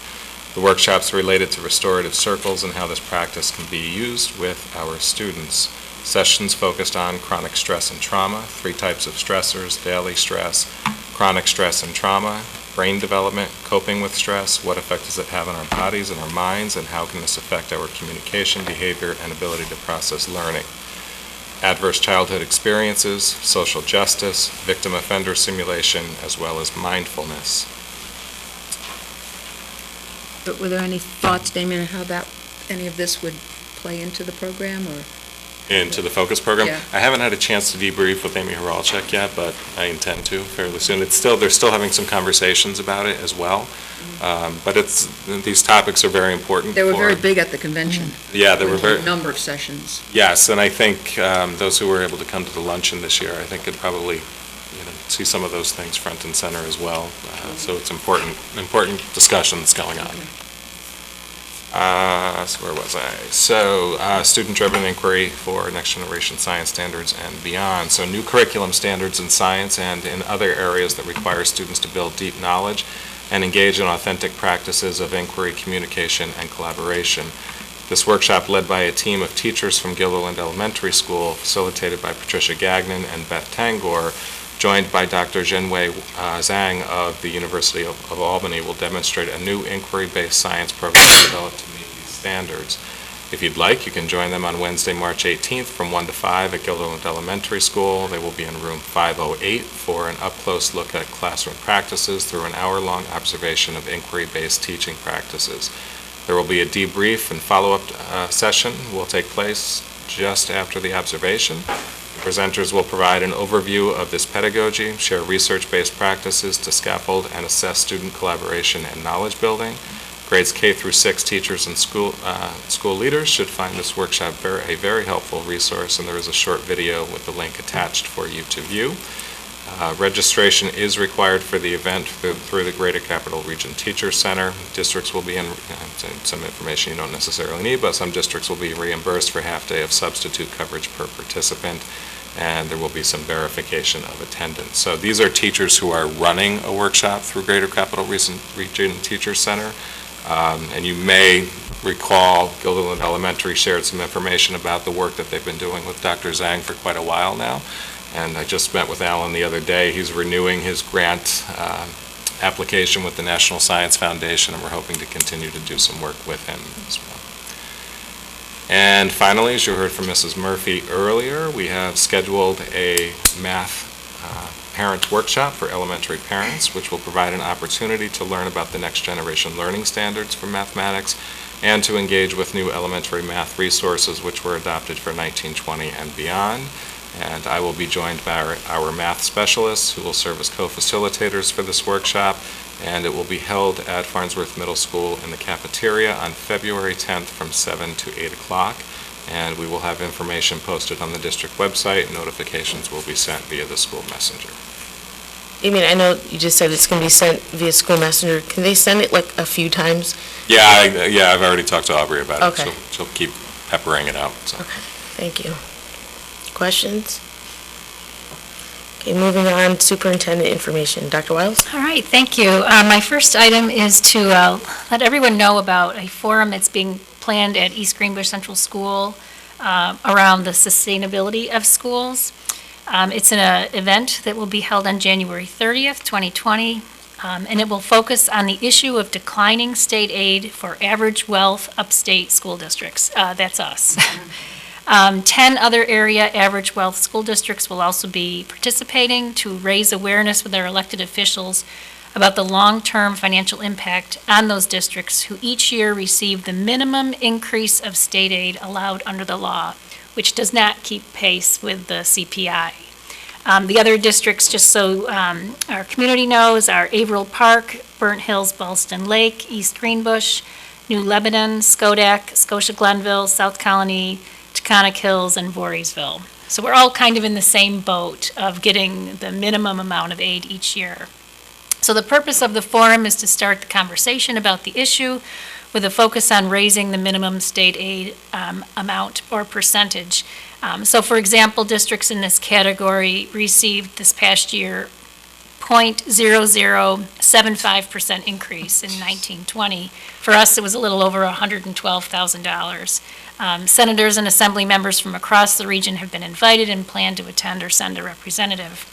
The workshops related to restorative circles and how this practice can be used with our students. Sessions focused on chronic stress and trauma, 3 types of stressors, daily stress, chronic stress and trauma, brain development, coping with stress, what effect does it have on our bodies and our minds, and how can this affect our communication, behavior, and ability to process learning. Adverse childhood experiences, social justice, victim offender simulation, as well as mindfulness. But were there any thoughts, Damien, on how any of this would play into the program, or into the focus program. Yeah. I haven't had a chance to debrief with Amy Horalchuk yet, but I intend to fairly soon. They're still having some conversations about it as well. But these topics are very important. They were very big at the convention. Yeah, they were With a very, number of sessions. yes, and I think those who were able to come to the luncheon this year, I think could probably, see some of those things front and center as well. So it's important discussion that's going on. So where was I? So student-driven inquiry for next generation science standards and beyond. So new curriculum standards in science and in other areas that require students to build deep knowledge and engage in authentic practices of inquiry, communication, and collaboration. This workshop, led by a team of teachers from Gilderland Elementary School, facilitated by Patricia Gagnon and Beth Tangor, joined by Dr. Zhenwei Zhang of the University of Albany, will demonstrate a new inquiry-based science program developed to meet these standards. If you'd like, you can join them on Wednesday, March 18th from 1 to 5 at Gilderland Elementary School. They will be in room 508 for an up-close look at classroom practices through an hour-long observation of inquiry-based teaching practices. There will be a debrief and follow-up session will take place just after the observation. The presenters will provide an overview of this pedagogy, share research-based practices to scaffold and assess student collaboration and knowledge building. Grades K through 6 teachers and school leaders should find this workshop a very helpful resource, and there is a short video with the link attached for you to view. Registration is required for the event through the Greater Capital Region Teachers Center. Districts will be in, some information you don't necessarily need, but some districts will be reimbursed for half-day of substitute coverage per participant, and there will be some verification of attendance. So these are teachers who are running a workshop through Greater Capital Region Teachers Center. And you may recall Gilderland Elementary shared some information about the work that they've been doing with Dr. Zhang for quite a while now. And I just met with Alan the other day. He's renewing his grant application with the National Science Foundation, and we're hoping to continue to do some work with him as well. And finally, as you heard from Mrs. Murphy earlier, we have scheduled a math parent workshop for elementary parents, which will provide an opportunity to learn about the next generation learning standards for mathematics and to engage with new elementary math resources which were adopted for 1920 and beyond. And I will be joined by our math specialists who will serve as co-facilitators for this workshop, and it will be held at Farnsworth Middle School in the cafeteria on February 10th from 7 to 8 o'clock. And we will have information posted on the district website. Notifications will be sent via the school messenger. I mean, I know you just said it's going to be sent via school messenger. Can they send it like a few times? Yeah, I've already talked to Aubrey about it. Okay. She'll keep peppering it out. So. Okay, thank you. Questions? Okay, moving on, superintendent information. Dr. Wiles? All right, thank you. My first item is to let everyone know about a forum that's being planned at East Greenbush Central School around the sustainability of schools. It's an event that will be held on January 30th, 2020, and it will focus on the issue of declining state aid for average wealth upstate school districts. That's us. 10 other area average wealth school districts will also be participating to raise awareness with their elected officials about the long-term financial impact on those districts who each year receive the minimum increase of state aid allowed under the law, which does not keep pace with the CPI. The other districts, just so our community knows, are Averill Park, Burnt Hills, Ballston Lake, East Greenbush, New Lebanon, Schodack, Scotia Glenville, South Colony, Taconic Hills, and Voorheesville. So we're all kind of in the same boat of getting the minimum amount of aid each year. So the purpose of the forum is to start the conversation about the issue with a focus on raising the minimum state aid amount or percentage. So for example, districts in this category received this past year 0.0075% increase in 1920. For us, it was a little over $112,000. Senators and assembly members from across the region have been invited and plan to attend or send a representative.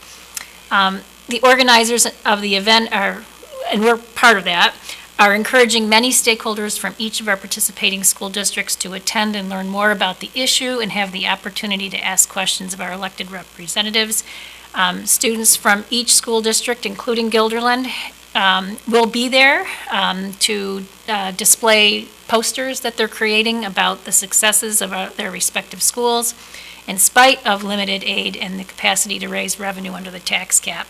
The organizers of the event are, and we're part of that, are encouraging many stakeholders from each of our participating school districts to attend and learn more about the issue and have the opportunity to ask questions of our elected representatives. Students from each school district, including Gilderland, will be there to display posters that they're creating about the successes of their respective schools in spite of limited aid and the capacity to raise revenue under the tax cap.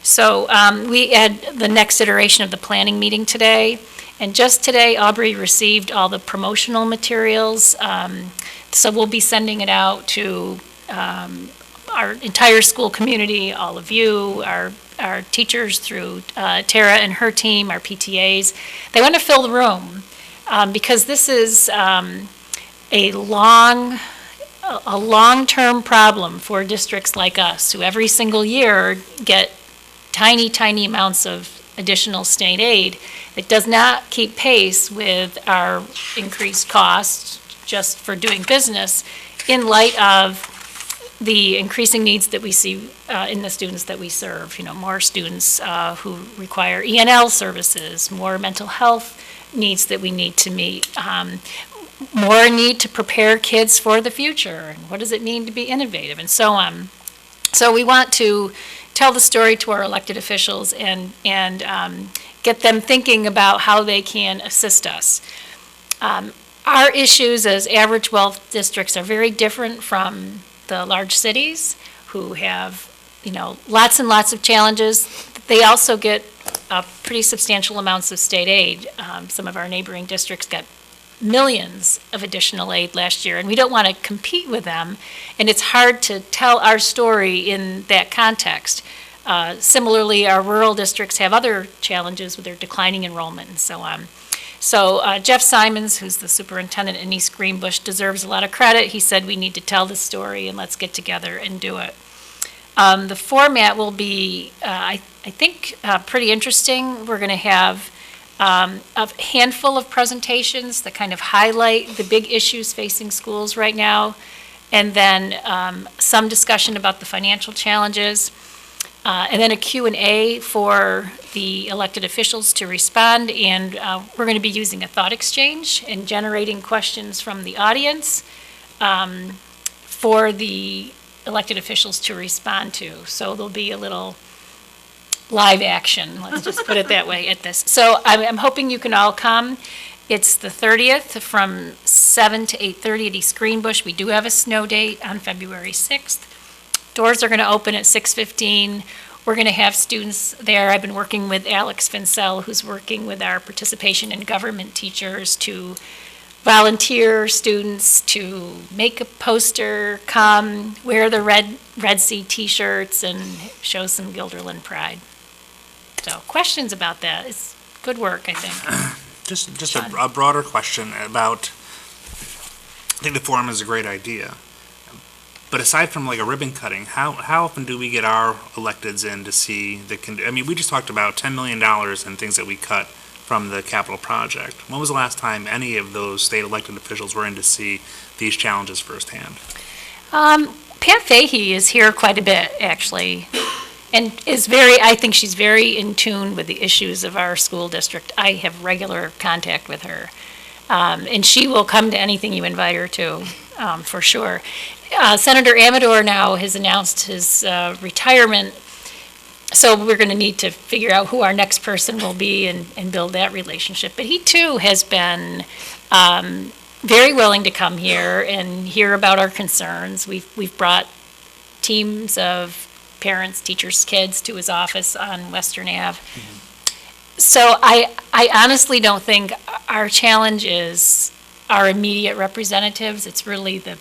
So we had the next iteration of the planning meeting today, and just today Aubrey received all the promotional materials, so we'll be sending it out to our entire school community, all of you, our teachers through Tara and her team, our PTAs. They want to fill the room because this is a long-term problem for districts like us who every single year get tiny, tiny amounts of additional state aid that does not keep pace with our increased costs just for doing business in light of the increasing needs that we see in the students that we serve. You know, more students who require ENL services, more mental health needs that we need to meet, more need to prepare kids for the future, and what does it mean to be innovative, and so on. So we want to tell the story to our elected officials and get them thinking about how they can assist us. Our issues as average wealth districts are very different from the large cities who have, you know, lots and lots of challenges. They also get pretty substantial amounts of state aid. Some of our neighboring districts got millions of additional aid last year, and we don't want to compete with them, and it's hard to tell our story in that context. Similarly, our rural districts have other challenges with their declining enrollment and so on. So Jeff Simons, who's the superintendent in East Greenbush, deserves a lot of credit. He said we need to tell the story and let's get together and do it. The format will be, I think, pretty interesting. We're going to have a handful of presentations that kind of highlight the big issues facing schools right now, and then some discussion about the financial challenges, and then a Q&A for the elected officials to respond, and we're going to be using a thought exchange and generating questions from the audience for the elected officials to respond to. So there'll be a little live action, let's just put it that way, at this. So I'm hoping you can all come. It's the 30th from 7 to 8:30 at East Greenbush. We do have a snow date on February 6th. Doors are going to open at 6:15. We're going to have students there. I've been working with Alex Fincel, who's working with our participation in government teachers to volunteer students to make a poster, come, wear the Red Sea t-shirts, and show some Guilderland pride. So questions about that? It's good work, I think. Just a broader question about, I think the forum is a great idea. But aside from like a ribbon cutting, how often do we get our electeds in to see I mean, we just talked about $10 million and things that we cut from the capital project. When was the last time any of those state elected officials were in to see these challenges firsthand? Pat Fahey is here quite a bit, actually, and I think she's very in tune with the issues of our school district. I have regular contact with her, and she will come to anything you invite her to, for sure. Senator Amador now has announced his retirement, so we're going to need to figure out who our next person will be and build that relationship. But he too has been very willing to come here and hear about our concerns. We've brought teams of parents, teachers, kids to his office on Western Ave. Mm-hmm. So I honestly don't think our challenge is our immediate representatives. It's really the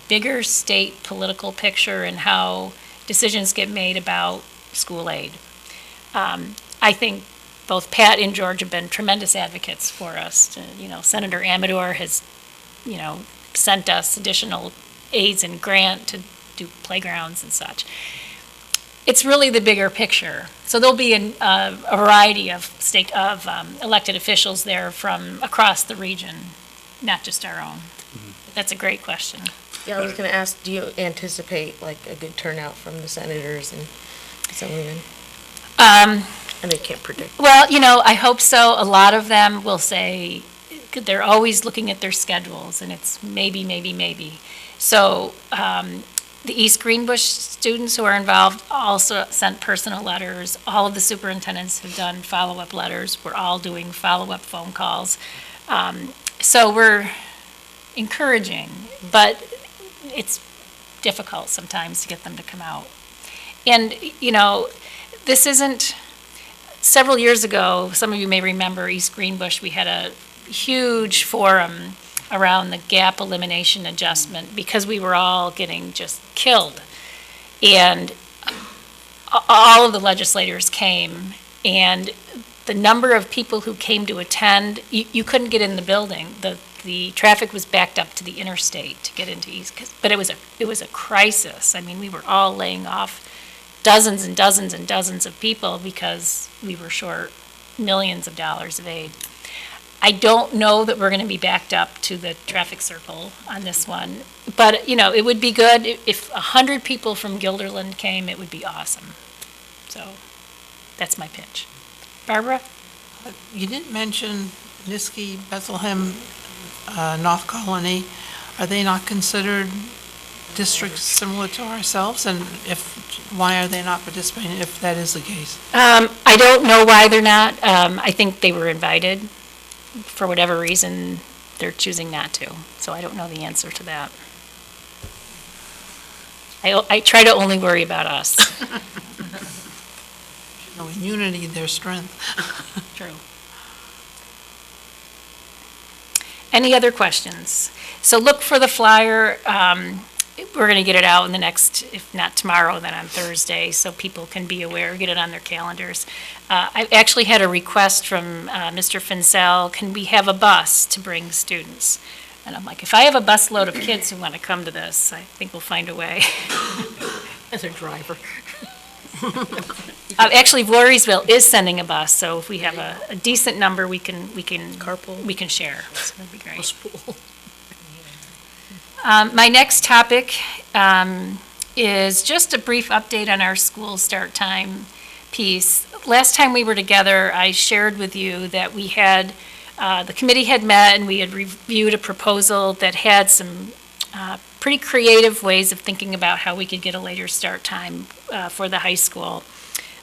bigger state political picture and how decisions get made about school aid. I think both Pat and George have been tremendous advocates for us. Senator Amador has, sent us additional aids and grant to do playgrounds and such. It's really the bigger picture. So there'll be a variety of elected officials there from across the region, not just our own. Mm-hmm. That's a great question. Yeah, I was going to ask, do you anticipate like a good turnout from the senators and assemblymen? And they can't predict. Well, I hope so. A lot of them will say they're always looking at their schedules, and it's maybe. So The East Greenbush students who are involved also sent personal letters. All of the superintendents have done follow-up letters. We're all doing follow-up phone calls. So we're encouraging, but it's difficult sometimes to get them to come out. And, you know, this isn't, several years ago, some of you may remember East Greenbush, we had a huge forum around the gap elimination adjustment because we were all getting just killed. And all of the legislators came, and the number of people who came to attend, you couldn't get in the building. The traffic was backed up to the interstate to get into East, but it was a crisis. I mean, we were all laying off dozens and dozens and dozens of people because we were short millions of dollars of aid. I don't know that we're going to be backed up to the traffic circle on this one, but, you know, it would be good if 100 people from Guilderland came, it would be awesome. So that's my pitch. Barbara? You didn't mention Niski, Bethlehem, North Colony. Are they not considered districts similar to ourselves? And why are they not participating if that is the case? I don't know why they're not. I think they were invited. For whatever reason, they're choosing not to. So I don't know the answer to that. I try to only worry about us. In unity, there's strength. True. Any other questions? So look for the flyer. We're going to get it out in the next, if not tomorrow, then on Thursday, so people can be aware, get it on their calendars. I actually had a request from Mr. Finsell, can we have a bus to bring students? And I'm like, if I have a busload of kids who want to come to this, I think we'll find a way. As a driver. Actually, Voorheesville is sending a bus, so if we have a decent number, we can carpool. We can share. So that'd be great. My next topic is just a brief update on our school start time piece. Last time we were together, I shared with you that we had, the committee had met and we had reviewed a proposal that had some pretty creative ways of thinking about how we could get a later start time for the high school.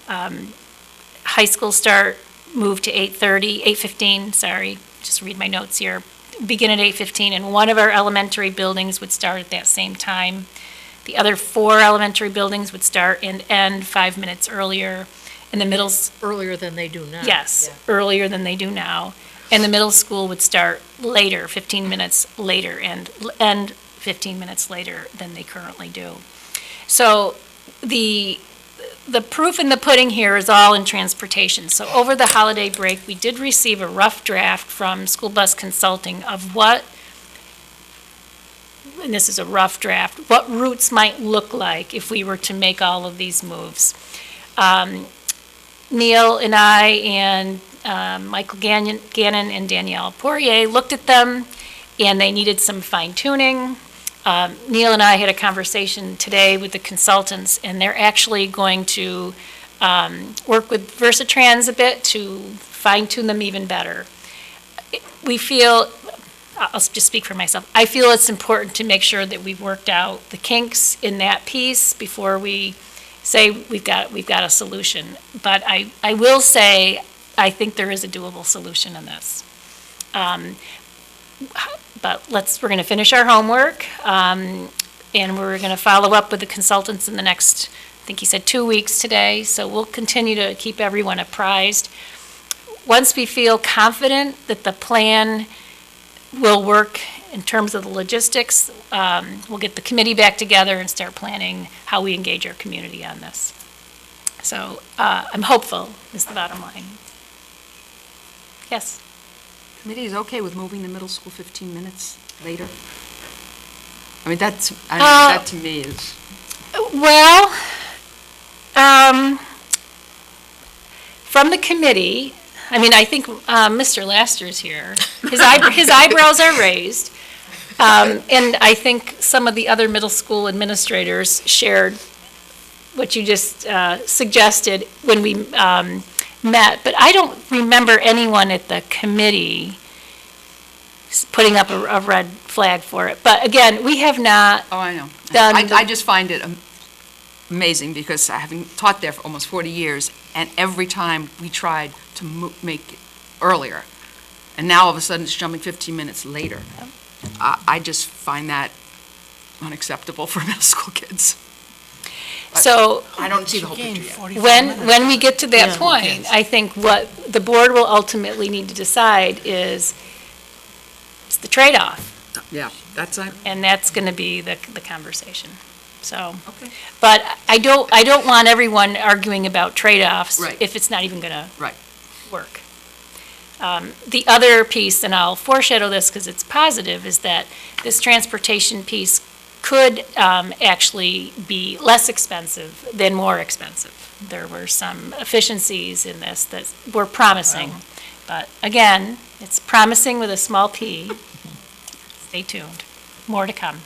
High school start moved to 8:15, sorry, just read my notes here. Begin at 8:15, and one of our elementary buildings would start at that same time. The other 4 elementary buildings would start and end 5 minutes earlier. And the middle's earlier than they do now. Yes, earlier than they do now. And the middle school would start later, 15 minutes later, and end 15 minutes later than they currently do. So the proof in the pudding here is all in transportation. So over the holiday break, we did receive a rough draft from School Bus Consulting of what, and this is a rough draft, what routes might look like if we were to make all of these moves. Neil and I and Michael Gannon and Danielle Poirier looked at them, and they needed some fine tuning. Neil and I had a conversation today with the consultants, and they're actually going to work with Versatrans a bit to fine-tune them even better. We feel, I'll just speak for myself, I feel it's important to make sure that we've worked out the kinks in that piece before we say we've got a solution. But I will say, I think there is a doable solution in this. But we're going to finish our homework, and we're going to follow up with the consultants in the next, I think he said 2 weeks today, so we'll continue to keep everyone apprised. Once we feel confident that the plan will work in terms of the logistics, we'll get the committee back together and start planning how we engage our community on this. So I'm hopeful, is the bottom line. Yes? Committee is okay with moving the middle school 15 minutes later? I mean, that to me is... Well, from the committee, I mean, I think Mr. Laster's here. His eyebrows are raised. And I think some of the other middle school administrators shared what you just suggested when we met. But I don't remember anyone at the committee putting up a red flag for it. But again, we have not Oh, I know. done. I just find it amazing because having taught there for almost 40 years, and every time we tried to make it earlier, and now all of a sudden it's jumping 15 minutes later. I just find that unacceptable for middle school kids. But So I don't see the whole Gained picture yet. 45 when minutes. we get to that Yeah. point, I think what the board will ultimately need to decide is the trade-off. Yeah, that's, And that's going to be the conversation, so. okay. But I don't want everyone arguing about trade-offs Right. if it's not even going to Right. work. The other piece, and I'll foreshadow this because it's positive, is that this transportation piece could actually be less expensive than more expensive. There were some efficiencies in this that were promising. But again, it's promising with a small p. Stay tuned. More to come.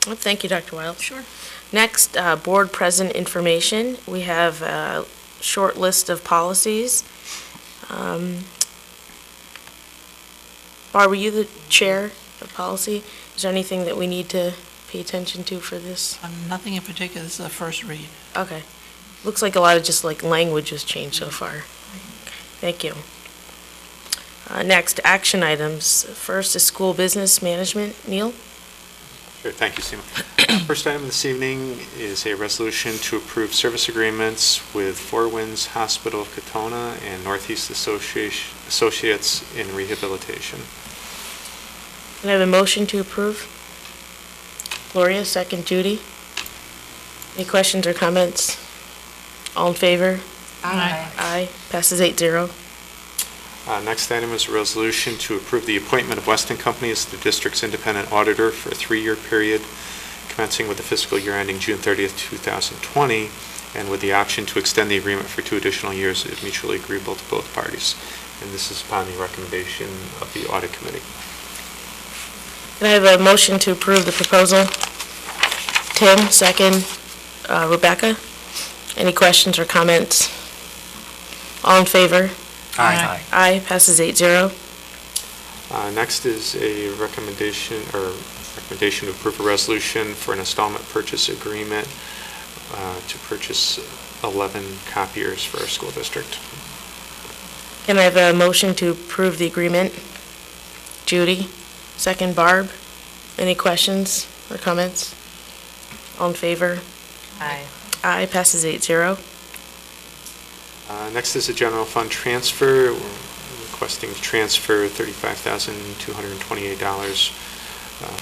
Well, thank you, Dr. Wiles. Sure. Next, board present information. We have a short list of policies. Barb, were you the chair of policy? Is there anything that we need to pay attention to for this? Nothing in particular, this is the first read. Okay. Looks like a lot of just like language has changed so far. Thank you. Next, action items. First is school business management. Neil? Sure, thank you, Seema. First item this evening is a resolution to approve service agreements with Four Winds Hospital of Katona and Northeast Associates in Rehabilitation. Can I have a motion to approve? Gloria, second Judy. Any questions or comments? All in favor? Aye. Aye. Passes 8-0. Next item is a resolution to approve the appointment of Weston Company as the district's independent auditor for a 3-year period commencing with the fiscal year ending June 30th, 2020, and with the option to extend the agreement for 2 additional years if mutually agreeable to both parties. And this is upon the recommendation of the audit committee. Can I have a motion to approve the proposal? Tim, second. Rebecca? Any questions or comments? All in favor? Aye. Aye. Passes 8-0. Next is a recommendation to approve a resolution for an installment purchase agreement to purchase 11 copiers for our school district. Can I have a motion to approve the agreement? Judy, second Barb. Any questions or comments? All in favor? Aye. Aye. Passes 8-0. Next is a general fund transfer. We're requesting to transfer $35,228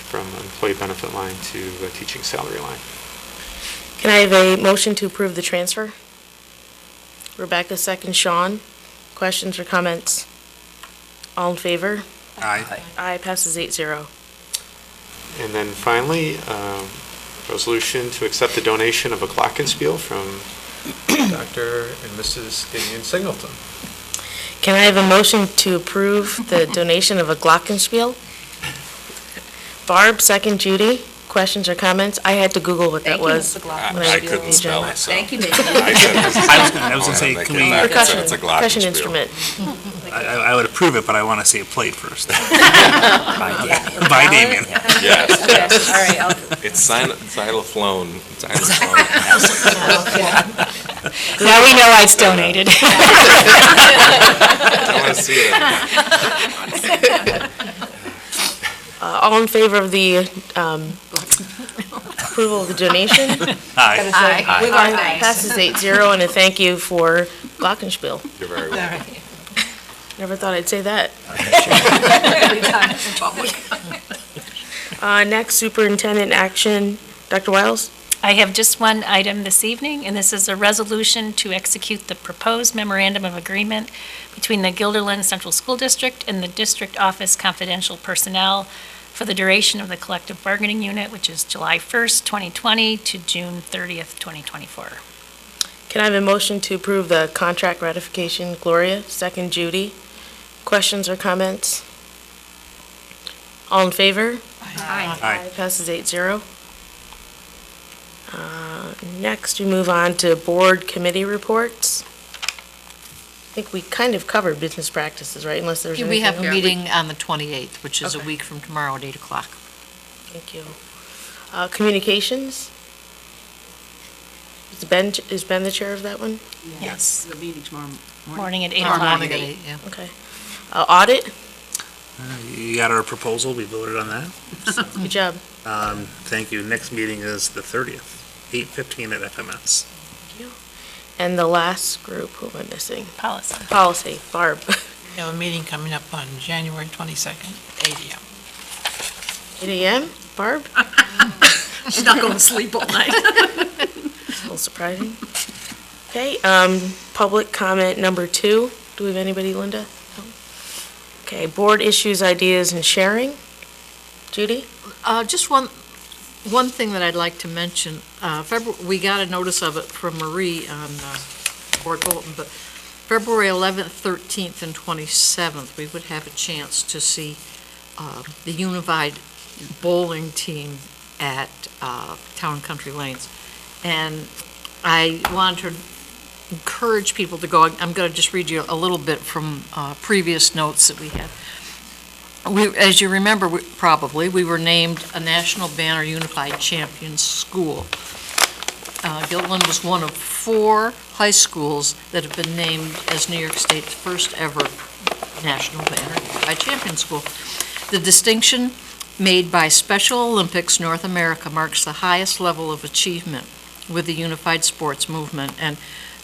from employee benefit line to teaching salary line. Can I have a motion to approve the transfer? Rebecca, second Sean. Questions or comments? All in favor? Aye. Aye. Passes 8-0. And then finally, resolution to accept the donation of a glockenspiel from Dr. and Mrs. Damian Singleton. Can I have a motion to approve the donation of a glockenspiel? Barb, second Judy. Questions or comments? I had to Google what that was. I couldn't spell it, so. Thank you, I I was gonna say, can we- Percussion, It's a percussion glockenspiel. instrument. I would approve it, but I want to see it played first. By Damien. Yes, yes. All right, It's xylophone. Now we know why it's donated. I want to see it. All in favor of the approval of the donation? Aye. Aye. With our thanks. Passes 8-0, and a thank you for glockenspiel. You're very welcome. Never thought I'd say that. Every time in public. Next, superintendent action. Dr. Wiles? I have just one item this evening, and this is a resolution to execute the proposed memorandum of agreement between the Guilderland Central School District and the District Office Confidential Personnel for the duration of the collective bargaining unit, which is July 1st, 2020 to June 30th, 2024. Can I have a motion to approve the contract ratification? Gloria, second Judy. Questions or comments? All in favor? Aye. Passes 8-0. Next, we move on to board committee reports. think we kind of covered business practices, right? Unless there's anything We have else. a meeting on the 28th, which is a Okay. week from tomorrow at 8 o'clock. Thank you. Communications? Is Ben the chair of that one? Yes. The meeting tomorrow Morning at 8 Tomorrow o'clock. morning at 8, yeah. Okay. Audit? You got our proposal, we voted on that. Good job. Thank you. Next meeting is the 30th, 8:15 at FMS. And the last group, who am I missing? Policy. Policy, Barb. We have a meeting coming up on January 22nd, 8 a.m. 8 a.m., Barb? She's not going to sleep all night. A little surprising. Okay, public comment number 2. Do we have anybody, Linda? No? Okay, board issues, ideas, and sharing. Judy? Just one thing that I'd like to mention. We got a notice of it from Marie on Board Bulletin, but February 11th, 13th, and 27th, we would have a chance to see the unified bowling team at Town and Country Lanes. And I want to encourage people to go. I'm going to just read you a little bit from previous notes that we had. As you remember, probably, we were named a National Banner Unified Champions School. Giltland was one of 4 high schools that have been named as New York State's first ever National Banner Unified Champions School. The distinction made by Special Olympics North America marks the highest level of achievement with the unified sports movement. And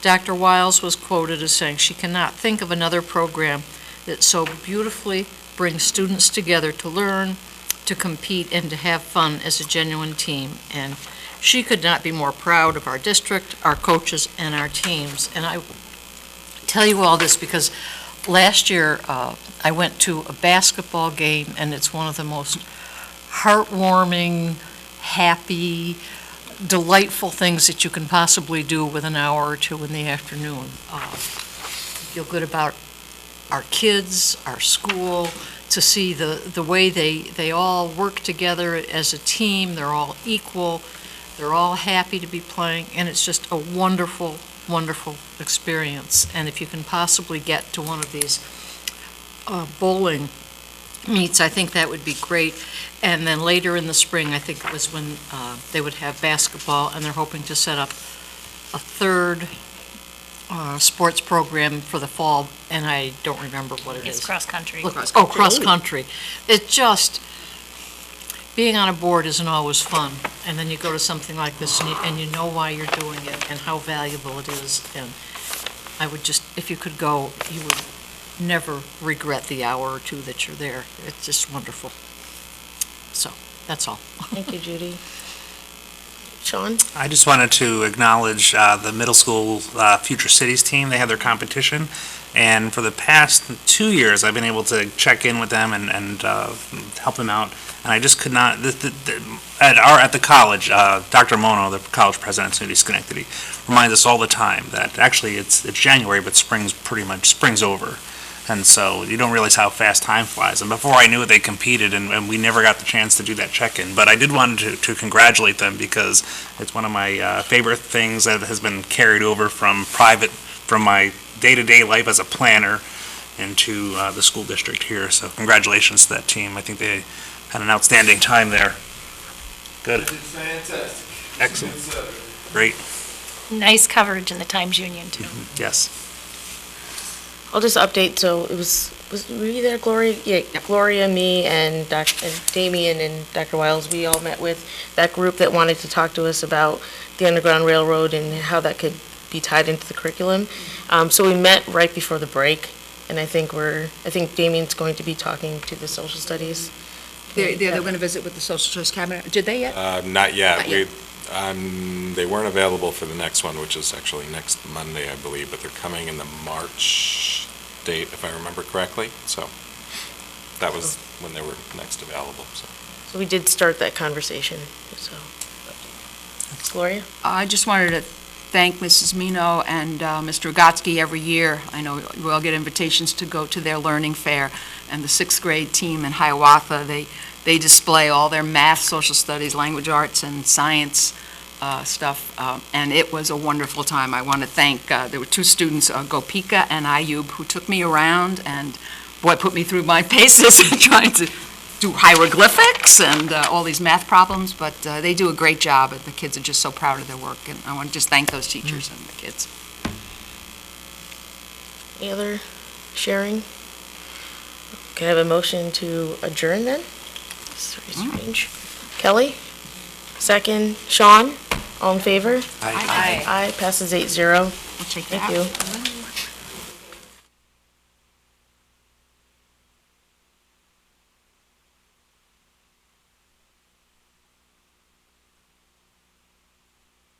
Dr. Wiles was quoted as saying she cannot think of another program that so beautifully brings students together to learn, to compete, and to have fun as a genuine team. And she could not be more proud of our district, our coaches, and our teams. And I tell you all this because last year I went to a basketball game, and it's one of the most heartwarming, happy, delightful things that you can possibly do with an hour or 2 in the afternoon. Feel good about our kids, our school, to see the way they all work together as a team. They're all equal. They're all happy to be playing, and it's just a wonderful, wonderful experience. And if you can possibly get to one of these bowling meets, I think that would be great. And then later in the spring, I think it was when they would have basketball, and they're hoping to set up a 3rd sports program for the fall, and I don't remember what it is. It's cross-country. Cross-country. It just, being on a board isn't always fun, and then you go to something like this, and you know why you're doing it and how valuable it is, and I would just, if you could go, you would never regret the hour or 2 that you're there. It's just wonderful. So, that's all. Thank you, Judy. Sean? I just wanted to acknowledge the middle school Future Cities team. They had their competition, and for the past 2 years, I've been able to check in with them and help them out. And I just could not. At the college, Dr. Mono, the college president of SUNY Schenectady, reminds us all the time that actually it's January, but spring's over. And so you don't realize how fast time flies. And before I knew it, they competed, and we never got the chance to do that check-in. But I did want to congratulate them because it's one of my favorite things that has been carried over from my day-to-day life as a planner into the school district here. So congratulations to that team. I think they had an outstanding time there. Good. Fantastic. Excellent. Great. Nice coverage in the Times Union, too. Yes. I'll just update, so were you there, Gloria? Yeah, Gloria, me, and Damien and Dr. Wiles, we all met with that group that wanted to talk to us about the Underground Railroad and how that could be tied into the curriculum. So we met right before the break, and I think Damien's going to be talking to the social studies. They're going to visit with the social studies cabinet. Did they yet? Not yet. Not yet. They weren't available for the next one, which is actually next Monday, I believe, but they're coming in the March date, if I remember correctly. So that was when they were next available. So we did start that conversation, so. Gloria? I just wanted to thank Mrs. Mino and Mr. Ugotsky every year. I know we all get invitations to go to their learning fair, and the 6th grade team in Hiawatha, they display all their math, social studies, language arts, and science stuff, and it was a wonderful time. I want to thank, there were two students, Gopika and Ayub, who took me around and, boy, put me through my paces trying to do hieroglyphics and all these math problems, but they do a great job, and the kids are just so proud of their work, and I want to just thank those teachers and the kids. Any other sharing? Can I have a motion to adjourn then? That's very strange. Kelly? Second. Sean? All in favor? Aye. Aye, passes 8-0. We'll take Thank that. you.